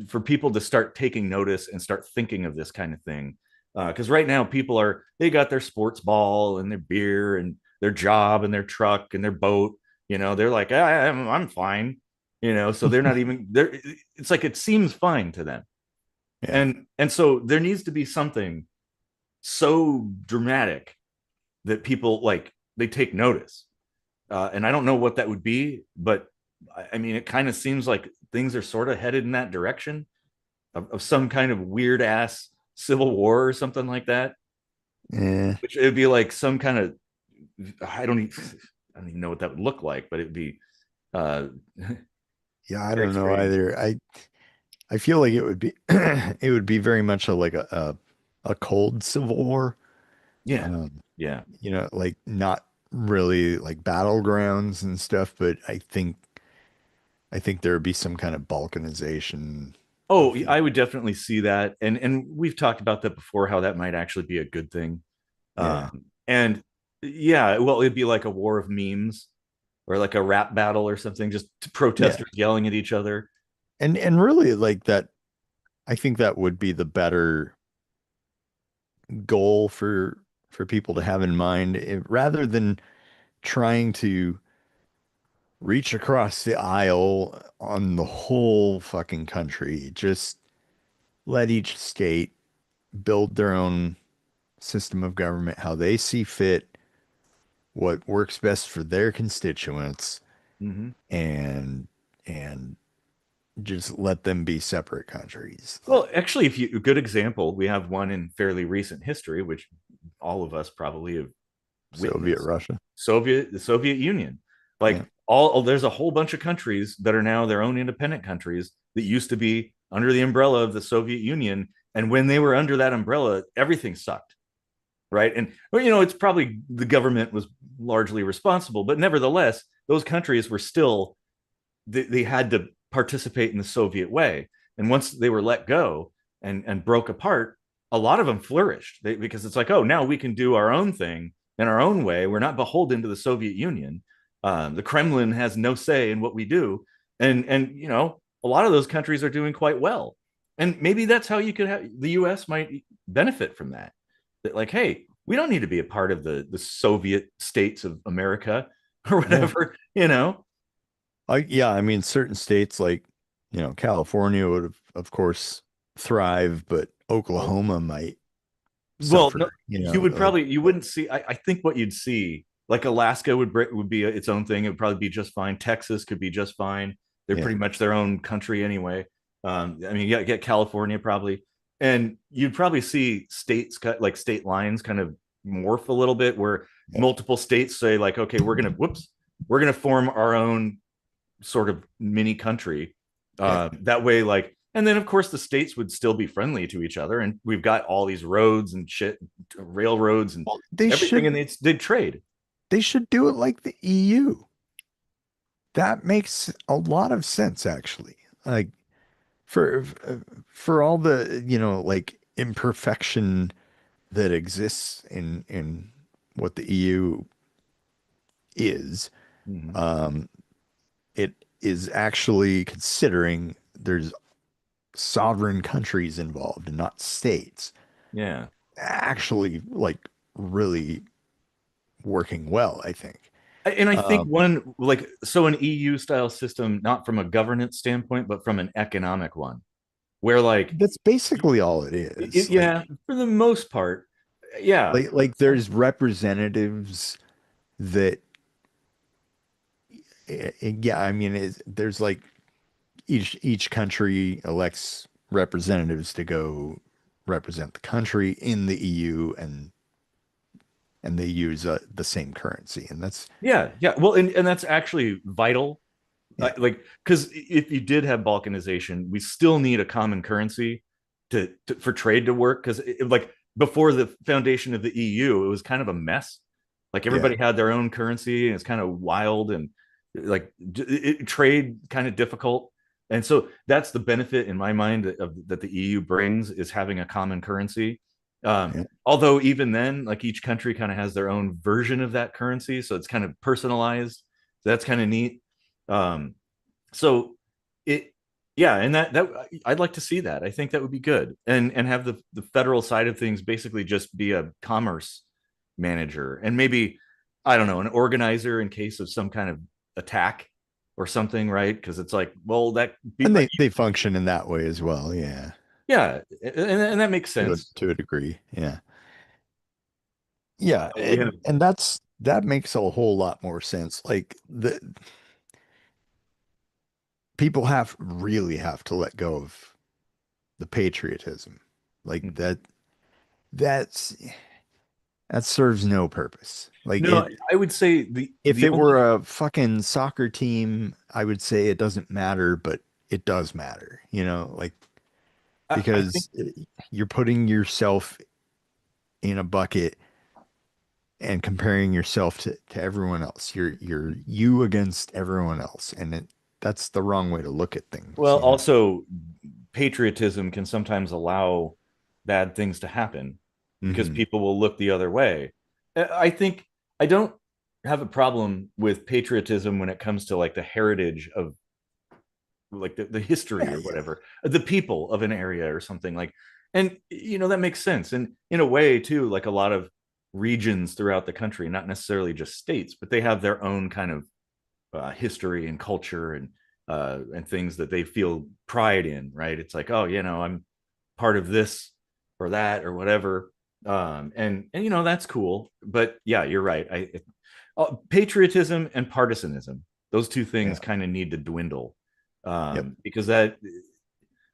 for people to start taking notice and start thinking of this kind of thing. Because right now, they got their sports ball and their beer and their job and their truck and their boat. They're like, I'm fine. So they're not even there. It's like it seems fine to them, Yeah. and so there needs to be something so dramatic that people like they take notice. And I don't know what that would be, but I mean, it kind of seems like things are sort of headed in that direction of some kind of weird ass civil war or something like that. Yeah. Which it would be like some kind of I don't even know what that would look like, but it'd be uh, Yeah, I very don't know strange. either. I feel like it would be it would be very much like a cold civil war. Yeah, Um, yeah. like not really like battlegrounds and stuff, but I think there would be some kind of balkanization Oh, of the I would definitely see that, and we've talked about that before, how that might actually be a good thing. yeah, And yeah, well, it'd be like a war of memes or like a rap battle or something, just yeah, protesters yelling at each other. and really like that. I think that would be the better goal for people to have in mind, rather than trying to reach across the aisle on the whole fucking country. Just let each state build their own system of government how they see fit, what works best for their constituents, Mm-hmm. and and just let them be separate countries. Well, actually, if you a good example, we have one in fairly recent history, which all of us probably have Soviet witnessed. Russia. The Soviet Union. Yeah. Like there's a whole bunch of countries that are now their own independent countries that used to be under the umbrella of the Soviet Union. And when they were under that umbrella, everything sucked. Right. And, well, it's probably the government was largely responsible, but nevertheless, those countries were still, they had to participate in the Soviet way. And once they were let go and broke apart, a lot of them flourished because it's like, oh, now we can do our own thing in our own way. We're not beholden to the Soviet Union. The Kremlin has no say in what we do, and a lot of those countries are doing quite well. And maybe that's how you could have the U.S. might benefit from that. That like, hey, we don't need to be a part of the Soviet states of America or Yeah. whatever, Yeah, I mean, certain states like, California would have, of course, thrive, but Oklahoma might Well, no, suffer, you wouldn't see. I think what you'd see, like Alaska would be its own thing. It would probably be just fine. Texas could be just fine. They're yeah, pretty much their own country anyway. I mean, you get California probably, and you'd probably see states like state lines kind of morph a little bit, where yeah, multiple states say like, okay, we're gonna form our own sort of mini country. yeah. That way, like, and then of course the states would still be friendly to each other, and we've got all these roads and shit, railroads and Well, they everything, and should they'd trade. they should do it like the EU. That makes a lot of sense, actually. Like for for all the, like imperfection that exists in what the EU is, Mm-hmm. um, it is actually considering there's sovereign countries involved and not states. Yeah. Actually, like really working well, I think. And I think Um, one, like, so an EU style system, not from a governance standpoint, but from an economic one, where like, that's basically all it is. yeah, for the most part, yeah. Like there's representatives that, yeah, I mean, there's like each country elects representatives to go represent the country in the EU, and they use the same currency, and that's Yeah. Well, and that's actually vital. yeah, Like, because if you did have balkanization, we still need a common currency for trade to work. Because like before the foundation of the EU, it was kind of a mess. Like yeah, everybody had their own currency, and it's kind of wild, and like trade kind of difficult. And so that's the benefit in my mind that the EU brings, is having a common currency. yeah. Although even then, like each country kind of has their own version of that currency, so it's kind of personalized. So that's kind of neat. Um, so it, yeah, and that I'd like to see that. I think that would be good, and have the federal side of things basically just be a commerce manager, and maybe, I don't know, an organizer in case of some kind of attack or something, right? Because it's like, well, that be And like, they function in that way as well, yeah, yeah, and that makes sense. to a degree, yeah. Yeah, We have, and that makes a whole lot more sense. Like the people really have to let go of the patriotism. Like that's that serves no purpose. Like no, it I would say if the it only, were a fucking soccer team, I would say it doesn't matter, but it does matter, like I think, because you're putting yourself in a bucket and comparing yourself to everyone else. You're you against everyone else, and that's the wrong way to look at things, Well, you know. also patriotism can sometimes allow bad things to happen because Hmm. people will look the other way. I think I don't have a problem with patriotism when it comes to like the heritage of like the history Yeah, or yeah, whatever, the people of an area or something like, and that makes sense. And in a way too, like a lot of regions throughout the country, not necessarily just states, but they have their own kind of history and culture and things that they feel pride in, right? It's like, oh, I'm part of this or that or whatever. And that's cool. But yeah, you're right. Patriotism and partisanism, those two yeah. things kind of need to dwindle, Yep. because that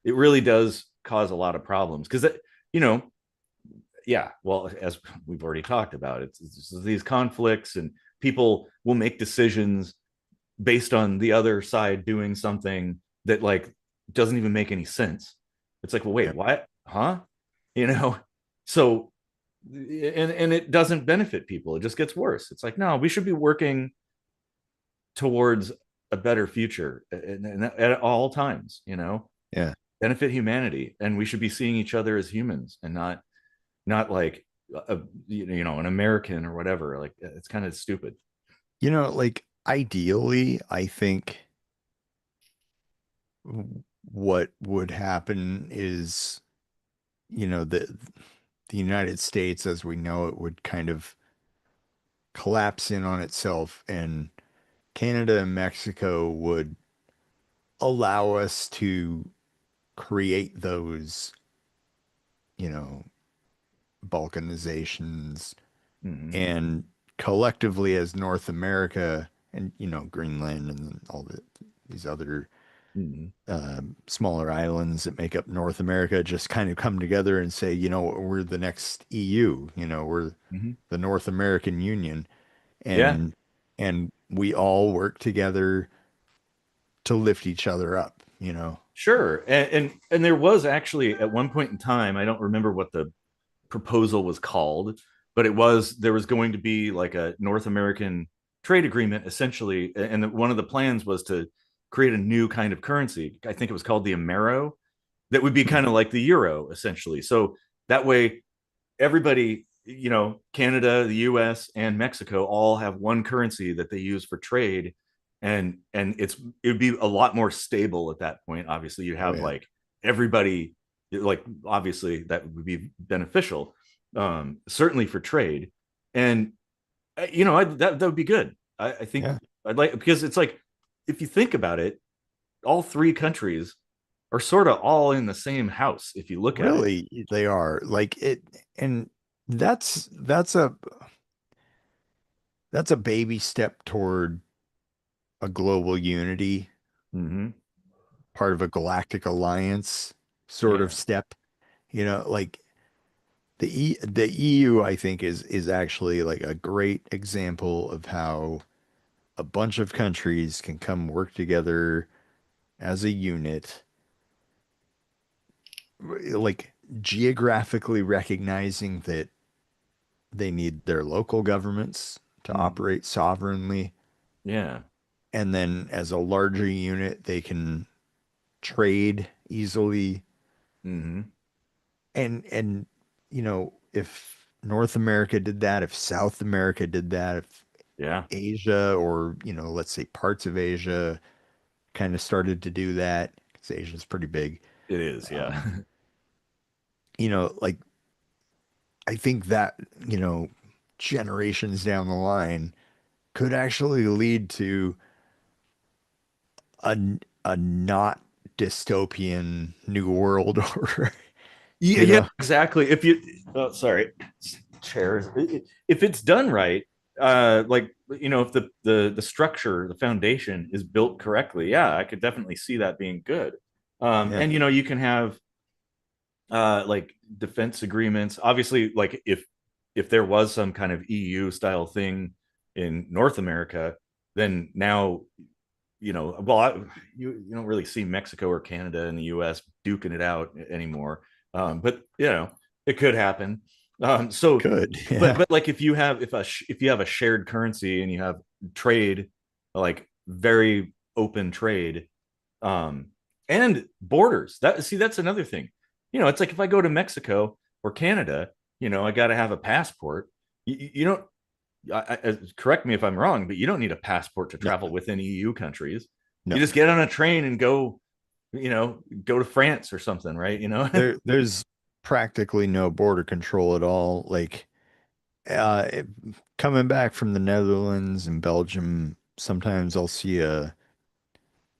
it really does cause a lot of problems. Because you know, yeah, well, as we've already talked about, it's these conflicts, and people will make decisions based on the other side doing something that like doesn't even make any sense. It's like, well, wait, Yep. what? Huh? You know? So and it doesn't benefit people. It just gets worse. It's like, no, we should be working towards a better future at all times, Yeah. benefit humanity, and we should be seeing each other as humans and not like an American or whatever. Like it's kind of stupid. Like ideally, I think what would happen is, the United States as we know it would kind of collapse in on itself, and Canada and Mexico would allow us to create those, you know, Balkanizations, Mm-hmm. and collectively as North America and, Greenland and all these other Mm-hmm. smaller islands that make up North America just kind of come together and say, we're the next EU, we're Mm-hmm. the North American Union, Yeah. and we all work together to lift each other up. Sure. And there was actually at one point in time, I don't remember what the proposal was called, but there was going to be like a North American trade agreement essentially, and one of the plans was to create a new kind of currency. I think it was called the Amero, that would be Hmm. kind of like the euro essentially. So that way everybody, Canada, the US, and Mexico all have one currency that they use for trade. And it would be a lot more stable at that point. Obviously, you Oh have yeah. like everybody, like obviously that would be beneficial, certainly for trade. And that would be good. I think Yeah. I'd like, because it's like, if you think about it, all three countries are sort of all in the same house if you look at it. Really, they are like it, and that's a baby step toward a global unity, Mm-hmm. part of a galactic alliance sort of Yeah. step. Like the EU, I think is actually like a great example of how a bunch of countries can come work together as a unit, like geographically recognizing that they need their local governments to Mm-hmm. operate sovereignly. Yeah. And then as a larger unit, they can trade easily. Mm-hmm. And if North America did that, if South America did that, if Yeah. Asia or, let's say parts of Asia kind of started to do that, because Asia's pretty big. It is. Yeah. Um, like I think that, generations down the line could actually lead to a a not dystopian new world order, Yeah. you Yeah. know? Exactly. If you, oh, sorry, chairs. If it's done right, like if the structure, the foundation is built correctly, yeah, I could definitely see that being good. Yeah. And you can have like defense agreements. Obviously, like if there was some kind of EU style thing in North America, then now well, you don't really see Mexico or Canada and the U.S. duking it out anymore. But it could happen. So, Could. but Yeah. like if you have a shared currency and you have trade, like very open trade, um, and borders. That's another thing. It's like if I go to Mexico or Canada, I got to have a passport. You don't. Correct me if I'm wrong, but you don't need a passport to No, travel within EU countries. You no. just get on a train and go to France or something, right? There's practically no border control at all. Like, uh, it- coming back from the Netherlands and Belgium, sometimes I'll see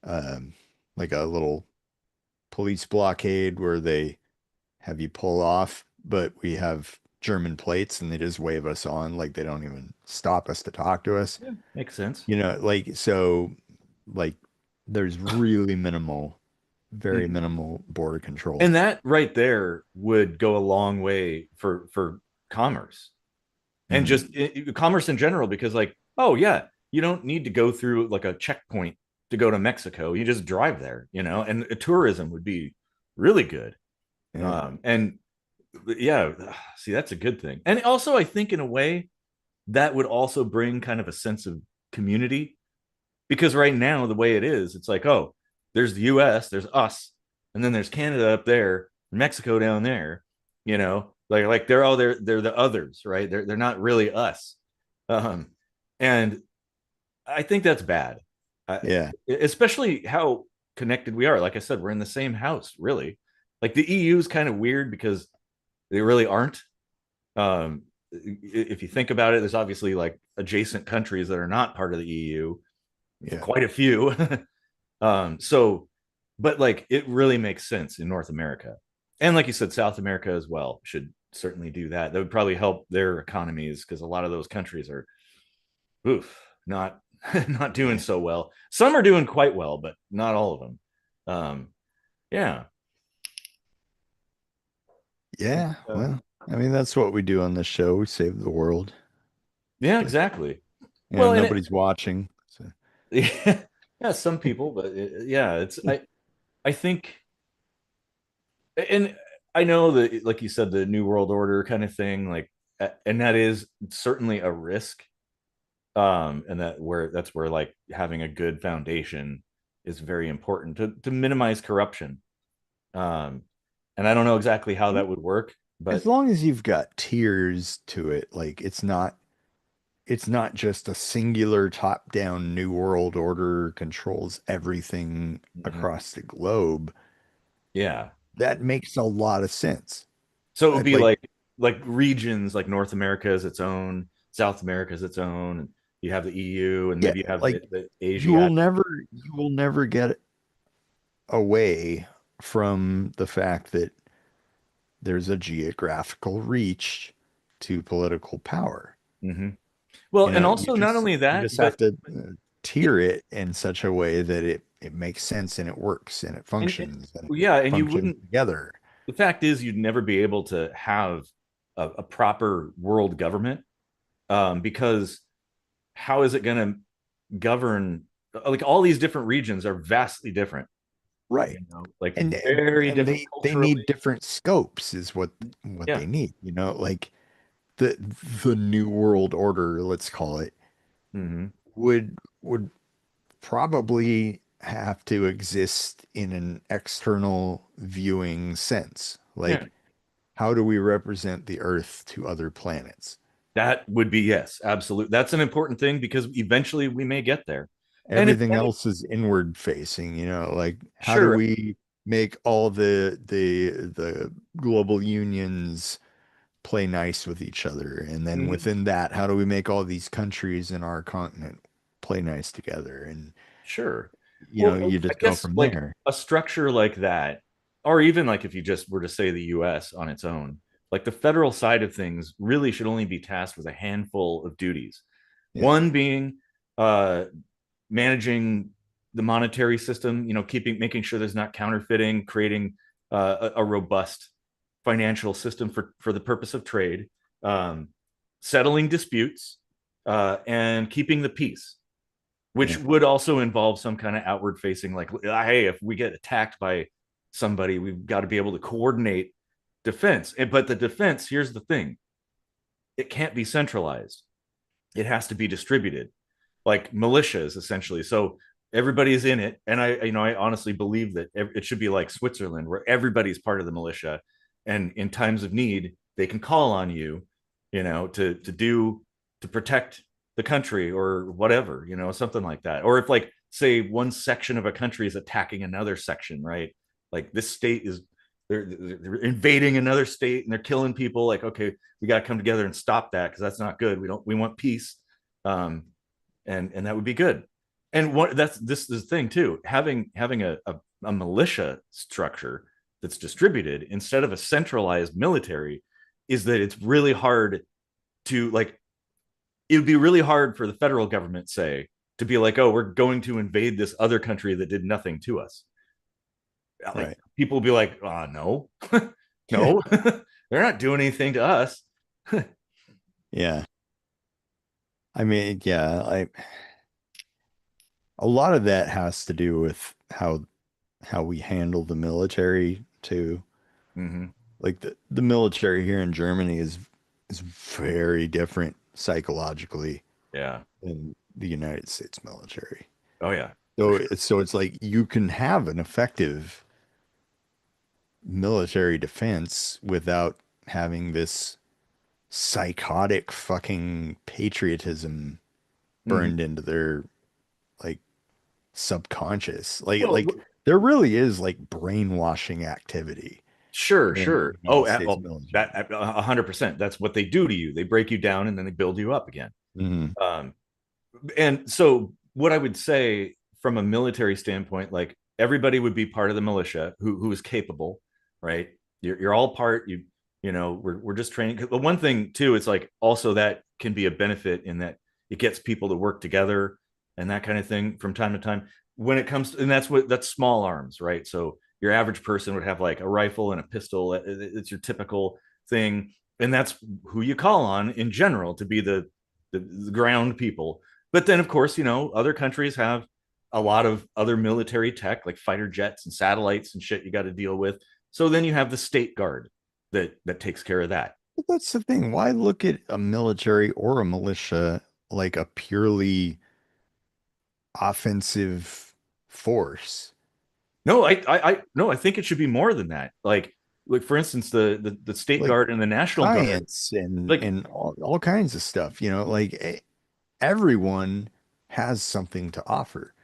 um, like a little police blockade where they have you pull off, but we have German plates and they just wave us on, like they don't even stop us to talk to us. Yeah, makes sense. Like so, like there's really minimal, very Mhm. minimal border control. And that right there would go a long way for commerce and Mhm. just commerce in general, because like, oh yeah, you don't need to go through like a checkpoint to go to Mexico. You just drive there, and tourism would be really good. Yeah, And yeah, see, that's a good thing. And also, I think in a way that would also bring kind of a sense of community, because right now the way it is, it's like, oh, there's the US, there's us, and then there's Canada up there, Mexico down there, like they're the others, right? They're not really us. um and I think that's bad. yeah, Especially how connected we are. Like I said, we're in the same house, really. Like the EU is kind of weird because they really aren't. If you think about it, there's obviously like adjacent countries that are not part of the EU, yeah, quite a few. So, but like it really makes sense in North America. And like you said, South America as well should certainly do that. That would probably help their economies, because a lot of those countries are, oof, not not doing yeah, so well. Some are doing quite well, but not all of them. Yeah. yeah. uh, Well, I mean, that's what we do on this show. We save the world, yeah, but exactly. Well, and nobody's watching. So, yeah, yeah, some people, but yeah, I think, and I know that, like you said, the New World Order kind of thing, like, and that is certainly a risk. And that's where like having a good foundation is very important to minimize corruption. Um, and I don't know exactly how that would work, as but long as you've got tiers to it, like it's not just a singular top-down New World Order controls everything mhm, across the globe. yeah. That makes a lot of sense. So it would be Like, like regions, like North America is its own, South America is its own, and you have the EU, and yeah, maybe you have like the you will Asiatic. never you will never get away from the fact that there's a geographical reach to political power. Hmm. Well, and You also not just only you that, just have but to yeah, tier it in such a way that it makes sense and it works and it and functions and it yeah, and you functions wouldn't. together. The fact is, you'd never be able to have a proper world government, because how is it going to govern? Like all these different regions are vastly different, Right. like And very and different they culturally. need different scopes is what Yeah. they need, like the the new world order, let's call it, Hmm. would probably have to exist in an external viewing sense. Yeah. Like, how do we represent the Earth to other planets? That would be, yes, absolutely. That's an important thing, because eventually we may get there. And it's Everything funny, else is inward facing, like how do sure. we make all the global unions play nice with each other? And then Mhm. within that, how do we make all these countries in our continent play nice together? And Sure. Well, you I just go guess from like there. a structure like that, or even like if you just were to say the US on its own, like the federal side of things really should only be tasked with a handful of duties. Yeah. One being uh, managing the monetary system, making sure there's not counterfeiting, creating a robust financial system for the purpose of trade, um, settling disputes, and keeping the peace, which Yeah. would also involve some kind of outward facing, like, hey, if we get attacked by somebody, we've got to be able to coordinate defense. But the defense, here's the thing, it can't be centralized. It has to be distributed, like militias essentially. So everybody's in it, and I honestly believe that it should be like Switzerland, where everybody's part of the militia, and in times of need, they can call on you, to protect the country or whatever, something like that. Or if, like, say one section of a country is attacking another section, right? Like this state is they're invading another state and they're killing people. Like, okay, we got to come together and stop that because that's not good. We want peace, um, and that would be good. And what that's this is the thing too. Having a militia structure that's distributed instead of a centralized military is that it's really hard to, like, it would be really hard for the federal government, say, to be like, oh, we're going to invade this other country that did nothing to us. Like, Right. people will be like, no, no, they're not doing anything to us. Yeah. I mean, yeah, a lot of that has to do with how we handle the military too. Mm-hmm. Like the military here in Germany is very different psychologically Yeah. than the United States military. Oh yeah, for So sure. it's like you can have an effective military defense without having this psychotic fucking patriotism Mm-hmm. burned into their like subconscious. Like Well, there really is like brainwashing activity sure, in the sure. United States Oh, military. that 100%. That's what they do to you. They break you down and then they build you up again. Hmm. Um, and so, what I would say from a military standpoint, like, everybody would be part of the militia who is capable, right? You're all part. We're just training. The one thing too, it's like also that can be a benefit in that it gets people to work together and that kind of thing from time to time. When it comes to, and that's small arms, right? So your average person would have like a rifle and a pistol. It's your typical thing, and that's who you call on in general to be the ground people. But then, of course, other countries have a lot of other military tech, like fighter jets and satellites and shit you got to deal with. So then you have the state guard that takes care of that. But that's the thing. Why look at a military or a militia like a purely offensive force? No, no, I think it should be more than that. Like for instance, the state Like guard and the national guard. science and Like, all kinds of stuff, like everyone has something to offer.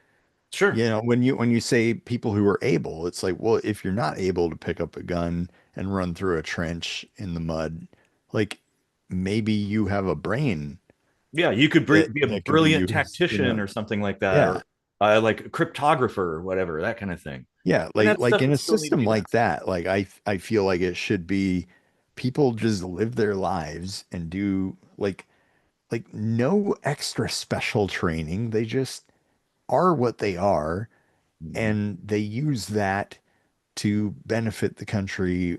sure, When you say people who are able, it's like, well, if you're not able to pick up a gun and run through a trench in the mud, like maybe you have a brain yeah, you could that be a that can be brilliant used, tactician or something like that, Yeah. or like a cryptographer or whatever, that kind of thing. Yeah, And like that like stuff in would a still need to system be done. like that, like I feel like it should be people just live their lives and do like no extra special training. They just are what they are Mhm. and they use that to benefit the country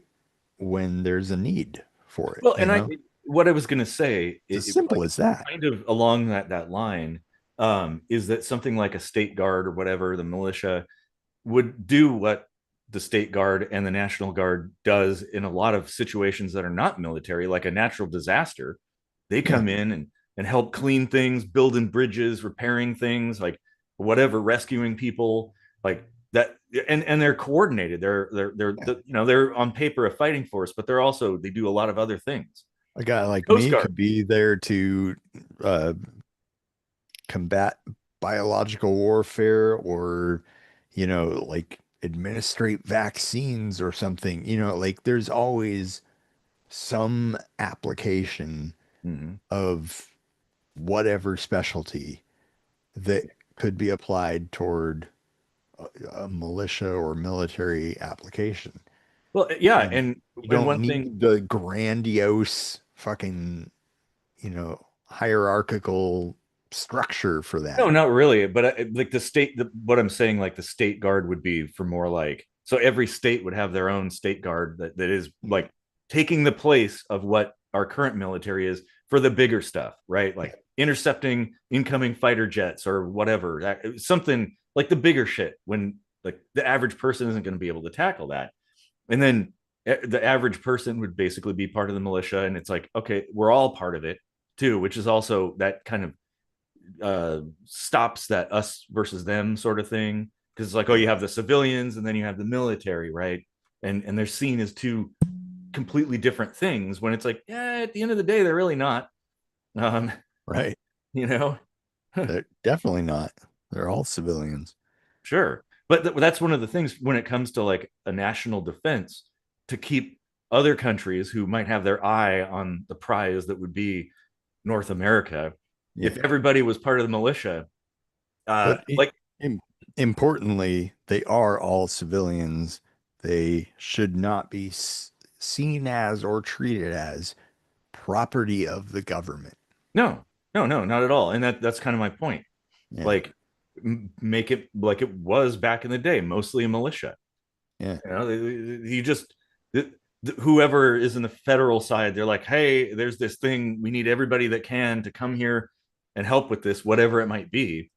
when there's a need for it, Well, you know? what I was going to say, It's as simple like, as that. kind of along that line, is that something like a state guard or whatever, the militia, would do what the state guard and the national guard does in a lot of situations that are not military, like a natural disaster. They Yeah. come in and help clean things, building bridges, repairing things, like whatever, rescuing people, like that. And they're coordinated. Yeah. They're on paper a fighting force, but they do a lot of other things. A guy like Coast me Guard. could be there to uh combat biological warfare or, like administrate vaccines or something. Like there's always some application Mhm. of whatever specialty that could be applied toward a militia or military application. Well, yeah, And you and don't one thing. need the grandiose fucking, hierarchical structure for No, that. not really. But like what I'm saying, like the state guard would be for more like, so every state would have their own state guard that is like taking the place of what our current military is for the bigger stuff, right? Yeah. Like intercepting incoming fighter jets or whatever, something like the bigger shit when like the average person isn't going to be able to tackle that. And then the average person would basically be part of the militia, and it's like, okay, we're all part of it too, which is also that kind of stops that us versus them sort of thing, because it's like, oh, Yeah. you have the civilians and then you have the military, right? And they're seen as two completely different things, when it's like, yeah, at the end of the day they're really not. um Right. you know. They're definitely not. They're all civilians. Sure, but that's one of the things when it comes to like a national defense, to keep other countries who might have their eye on the prize that would be North America. If Yeah. everybody was part of the militia, But like, im importantly, they are all civilians. They should not be seen as or treated as property of the government. no, no, no, not at all. And that's kind of my point. Yeah. Like, make it like it was back in the day, mostly a militia. Yeah. You know, you just whoever is in the federal side, they're like, hey, there's this thing, we need everybody that can to come here and help with this, whatever it might be.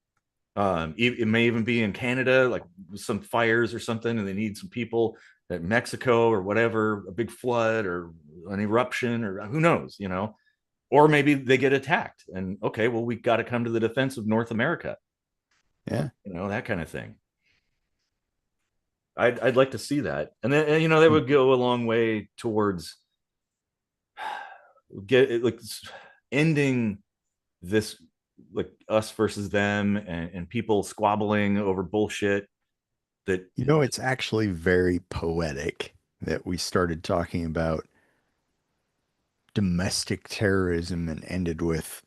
It may even be in Canada, like some fires or something, and they need some people at Mexico or whatever, a big flood or an eruption, or who knows, you know. Or maybe they get attacked, and okay, well, we got to come to the defense of North America, Yeah. you know, that kind of thing. I'd like to see that, and then, you know, that would go a long way towards get like ending this, like, us versus them, and people squabbling over bullshit that. You know, it's actually very poetic that we started talking about domestic terrorism and ended with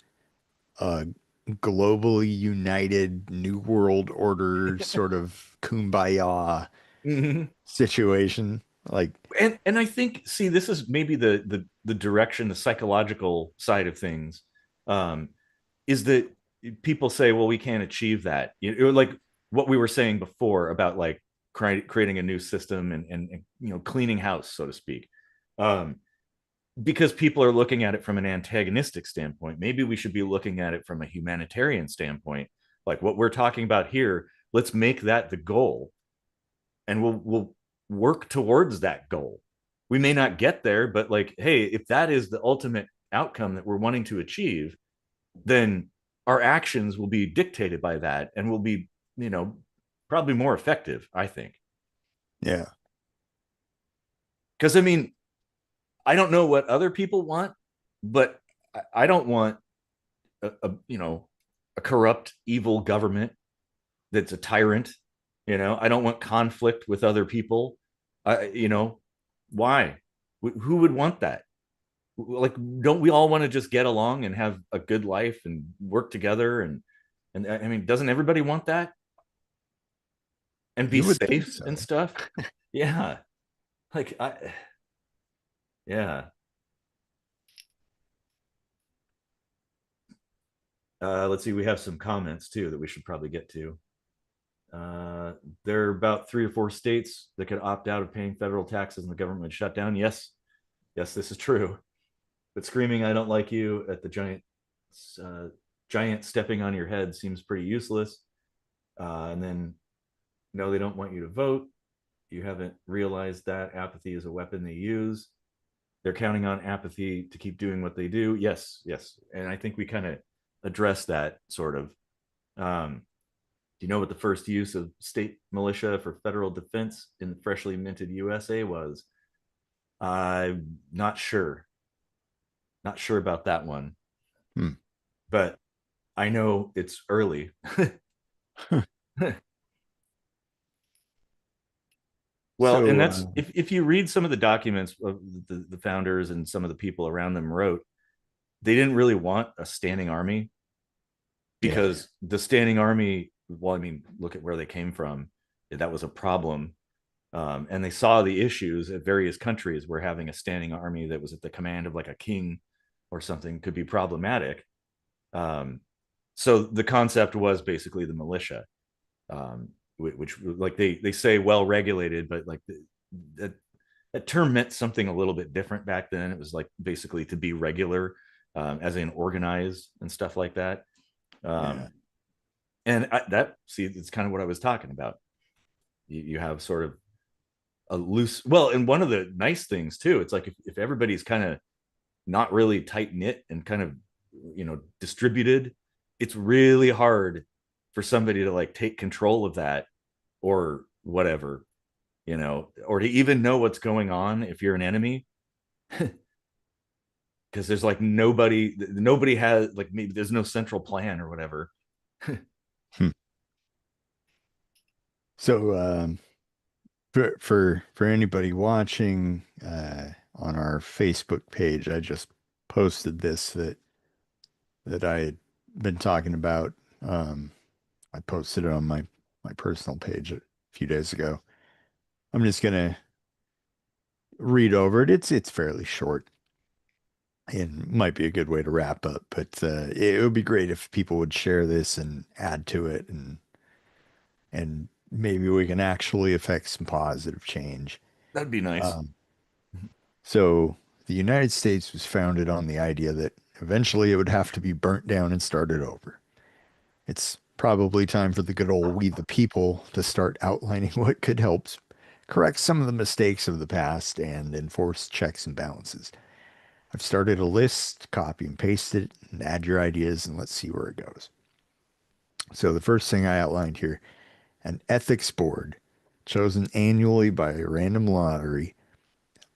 a globally united new world order sort of kumbaya Mhm. situation. Like, And I think, see, this is maybe the direction, the psychological side of things, um, is that people say, well, we can't achieve that. You know, like what we were saying before about like creating a new system, and you know, cleaning house, so to speak. Um, because people are looking at it from an antagonistic standpoint. Maybe we should be looking at it from a humanitarian standpoint. Like what we're talking about here, let's make that the goal, and we'll work towards that goal. We may not get there, but like, hey, if that is the ultimate outcome that we're wanting to achieve, then our actions will be dictated by that, and will be, you know, probably more effective, I think. yeah, Because I mean, I don't know what other people want, but I don't want you know, a corrupt, evil government that's a tyrant. You know, I don't want conflict with other people. You know, why? Who would want that? Like, don't we all want to just get along and have a good life and work together? And I mean, doesn't everybody want that, and be you would think safe and so. stuff? Yeah, like yeah. Let's see, we have some comments too that we should probably get to. Uh, there are about 3 or 4 states that could opt out of paying federal taxes and the government would shut down. Yes, yes, this is true. But screaming "I don't like you" at the uh, giant stepping on your head seems pretty useless. And then, no, they don't want you to vote. You haven't realized that apathy is a weapon they use. They're counting on apathy to keep doing what they do. Yes, yes, and I think we kind of address that sort of. Do you know what the first use of state militia for federal defense in the freshly minted USA was? I'm not sure. Not sure about that one, Hmm. but I know it's early. Well, and So, that's, if you read some of the documents of the founders and some of the people around them wrote, they didn't really want a standing army, yeah, because the standing army, well, I mean, look at where they came from. That was a problem. And they saw the issues at various countries where having a standing army that was at the command of like a king or something could be problematic. Um, so the concept was basically the militia, which like they say well regulated, but like that that term meant something a little bit different back then. It was like basically to be regular, as in organized and stuff like that. yeah, Um, and that, see, it's kind of what I was talking about. You have sort of a loose, well, and one of the nice things too, it's like if everybody's kind of not really tight knit and kind of, distributed, it's really hard for somebody to like take control of that or whatever, or to even know what's going on if you're an enemy. Because there's like nobody has, like, maybe there's no central plan or whatever. Hmm. So, for anybody watching on our Facebook page, I just posted this that I had been talking about. Um, I posted it on my personal page a few days ago. I'm just gonna read over it. It's fairly short and might be a good way to wrap up, but it would be great if people would share this and add to it, and maybe we can actually affect some positive change. That'd be nice. Um, so the United States was founded on the idea that eventually it would have to be burnt down and started over. It's probably time for the good old we the people to start outlining what could help correct some of the mistakes of the past and enforce checks and balances. I've started a list, copy and paste it, and add your ideas, and let's see where it goes. So the first thing I outlined here, an ethics board chosen annually by a random lottery.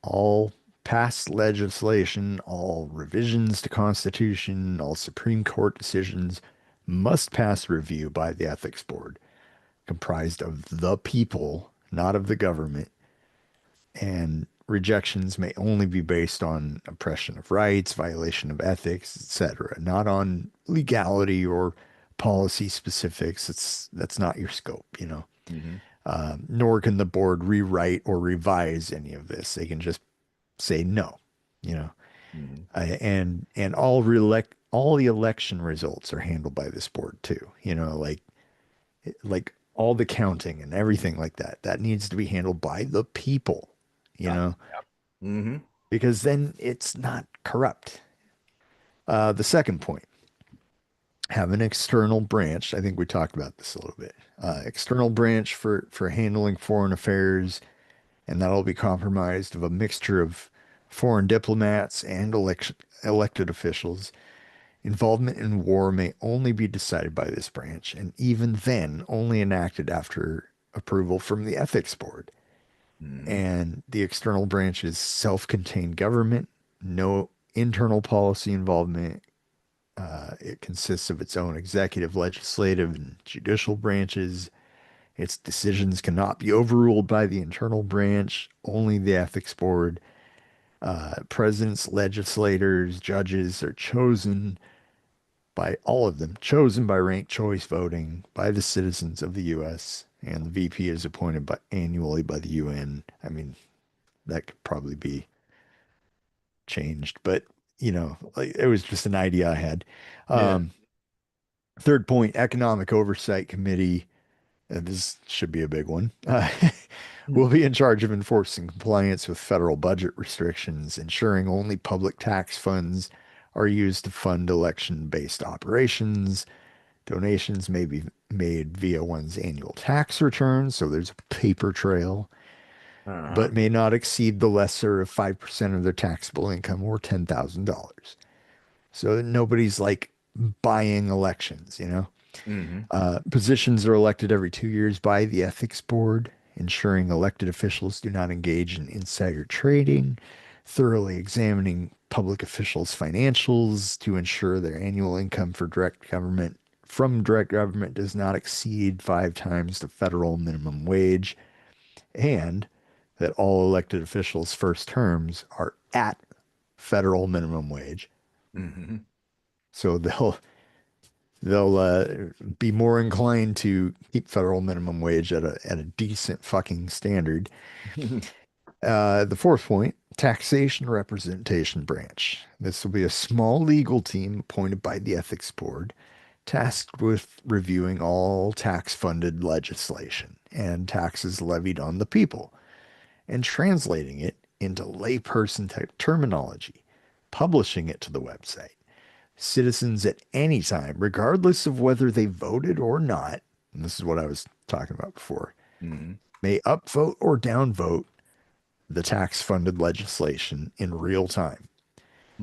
All past legislation, all revisions to Constitution, all Supreme Court decisions must pass review by the ethics board, comprised of the people, not of the government, and rejections may only be based on oppression of rights, violation of ethics, etc., not on legality or policy specifics. That's not your scope. Mm-hmm. Nor can the board rewrite or revise any of this. They can just say no, you know, Mm-hmm. and all the election results are handled by this board too. Like all the counting and everything like that. That needs to be handled by the people, you Got know, it. Mm-hmm. because then it's not corrupt. The second point, have an external branch. I think we talked about this a little bit. External branch for handling foreign affairs, and that'll be comprised of a mixture of foreign diplomats and elected officials. Involvement in war may only be decided by this branch, and even then, only enacted after approval from the ethics board. Mm-hmm. And the external branch is self-contained government, no internal policy involvement. It consists of its own executive, legislative, and judicial branches. Its decisions cannot be overruled by the internal branch, only the ethics board. Presidents, legislators, judges are chosen by all of them, chosen by ranked choice voting by the citizens of the U.S., and the VP is appointed annually by the UN. I mean, that could probably be changed, but like it was just an idea I had. Yeah. Um, Third point, Economic Oversight Committee. This should be a big one. Will be in charge of enforcing compliance with federal budget restrictions, ensuring only public tax funds are used to fund election-based operations. Donations may be made via one's annual tax return, so there's a paper trail, Uh-huh. but may not exceed the lesser of 5% of their taxable income or $10,000. So that nobody's like buying elections. Mm-hmm. Positions are elected every 2 years by the ethics board, ensuring elected officials do not engage in insider trading, thoroughly examining public officials' financials to ensure their annual income from direct government does not exceed 5 times the federal minimum wage, and that all elected officials' first terms are at federal minimum wage. Mm-hmm. So they'll be more inclined to keep federal minimum wage at a decent fucking standard. The fourth point, taxation representation branch. This will be a small legal team appointed by the ethics board, tasked with reviewing all tax-funded legislation and taxes levied on the people, and translating it into layperson terminology, publishing it to the website. Citizens at any time, regardless of whether they voted or not, and this is what I was talking about before, Mm-hmm. may upvote or downvote the tax-funded legislation in real time.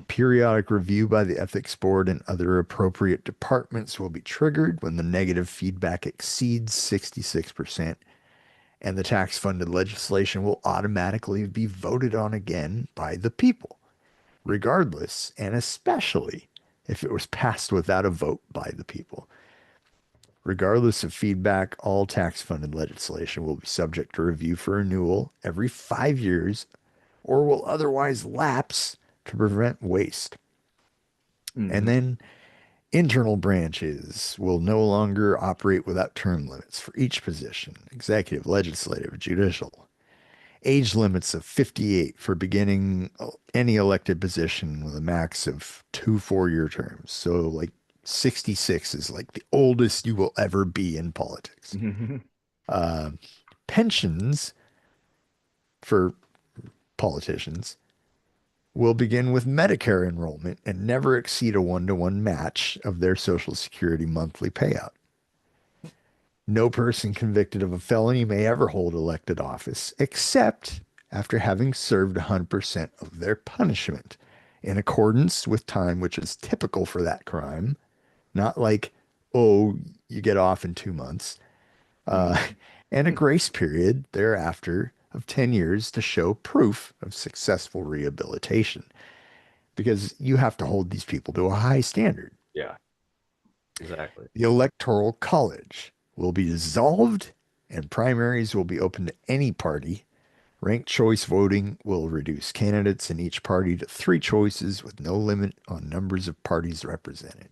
Periodic review by the ethics board and other appropriate departments will be triggered when the negative feedback exceeds 66%, and the tax-funded legislation will automatically be voted on again by the people, regardless and especially if it was passed without a vote by the people. Regardless of feedback, all tax-funded legislation will be subject to review for renewal every 5 years or will otherwise lapse to prevent waste. And Mm-hmm. then internal branches will no longer operate without term limits for each position: executive, legislative, judicial. Age limits of 58 for beginning any elected position with a max of 2 4-year terms. So, like, 66 is like the oldest you will ever be in politics. Mm-hmm. Uh, Pensions for politicians will begin with Medicare enrollment and never exceed a 1-to-1 match of their Social Security monthly payout. No person convicted of a felony may ever hold elected office except after having served 100% of their punishment in accordance with time which is typical for that crime, not like, oh, you get off in 2 months, uh, and a grace period thereafter of 10 years to show proof of successful rehabilitation, because you have to hold these people to a high standard. Yeah, exactly. The Electoral College will be dissolved and primaries will be open to any party. Ranked choice voting will reduce candidates in each party to three choices with no limit on numbers of parties represented.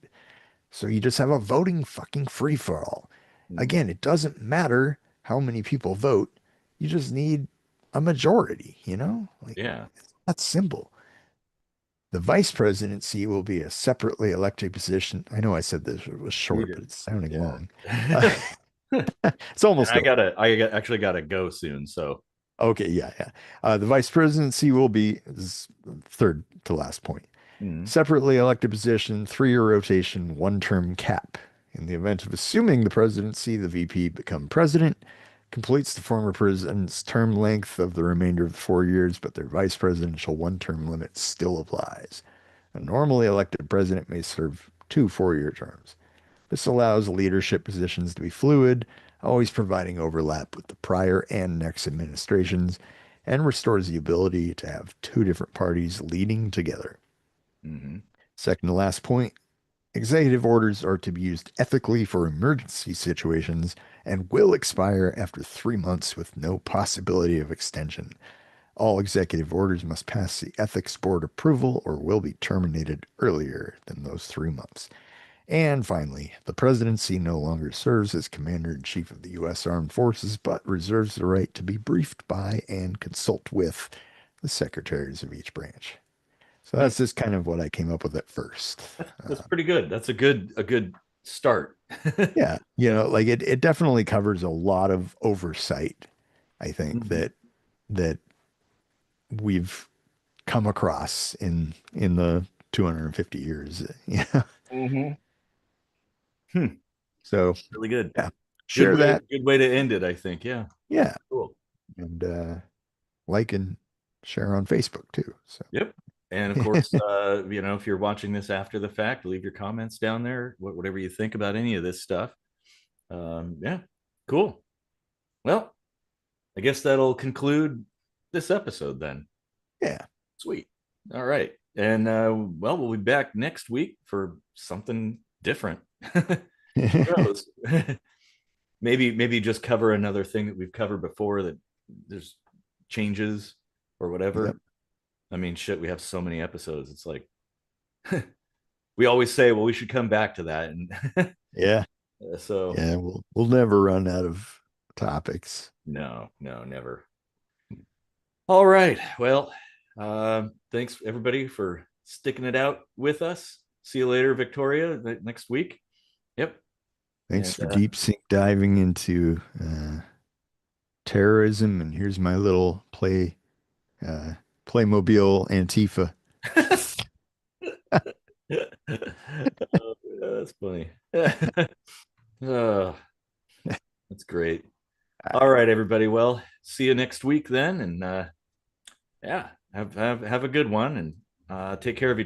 So you just have a voting fucking free for all. Mm-hmm. Again, it doesn't matter how many people vote. You just need a majority, you know? Like, Yeah, that's simple. The vice presidency will be a separately elected position. I know I said this was you short, but did. it's sounding long. Uh, Yeah. it's And almost over. actually gotta go soon. So, Okay, yeah, yeah. The vice presidency will be third to last point. mm, Separately elected position, 3-year rotation, one-term cap. In the event of assuming the presidency, the VP become president, completes the former president's term length of the remainder of the 4 years, but their vice presidential one-term limit still applies. A normally elected president may serve 2 4-year terms. This allows leadership positions to be fluid, always providing overlap with the prior and next administrations, and restores the ability to have two different parties leading together. mm-hmm. Second to last point, executive orders are to be used ethically for emergency situations and will expire after 3 months with no possibility of extension. All executive orders must pass the ethics board approval or will be terminated earlier than those 3 months. And finally, the presidency no longer serves as commander in chief of the U.S. Armed Forces, but reserves the right to be briefed by and consult with the secretaries of each branch. So Mm. that's just kind of what I came up with at first. That's pretty good. That's a good start. Yeah, like it definitely covers a lot of oversight, I think, Mhm. that we've come across in the 250 years. Yeah. Mhm. Hmm. So, Really good. yeah, Good share way. that. Good way to end it. I think. Yeah. Yeah. Cool. And like and share on Facebook too. So, Yep. And of course, if you're watching this after the fact, leave your comments down there. Whatever you think about any of this stuff. Yeah. Cool. Well, I guess that'll conclude this episode then. yeah. Sweet. All right. And well, we'll be back next week for something different. Who knows? Maybe just cover another thing that we've covered before that there's changes or Yep. whatever. I mean, shit, we have so many episodes. It's like we always say, well, we should come back to that. And Yeah. so Yeah. We'll never run out of topics. no, no, never. All right. Well, thanks everybody for sticking it out with us. See you later, Victoria, next week. Yep. Thanks And for deep sink diving into terrorism. And here's my little uh, Playmobil Antifa. oh, that's funny. Oh, that's great. All right, everybody. Well, see you next week then. And Yeah, have a good one, and take care of each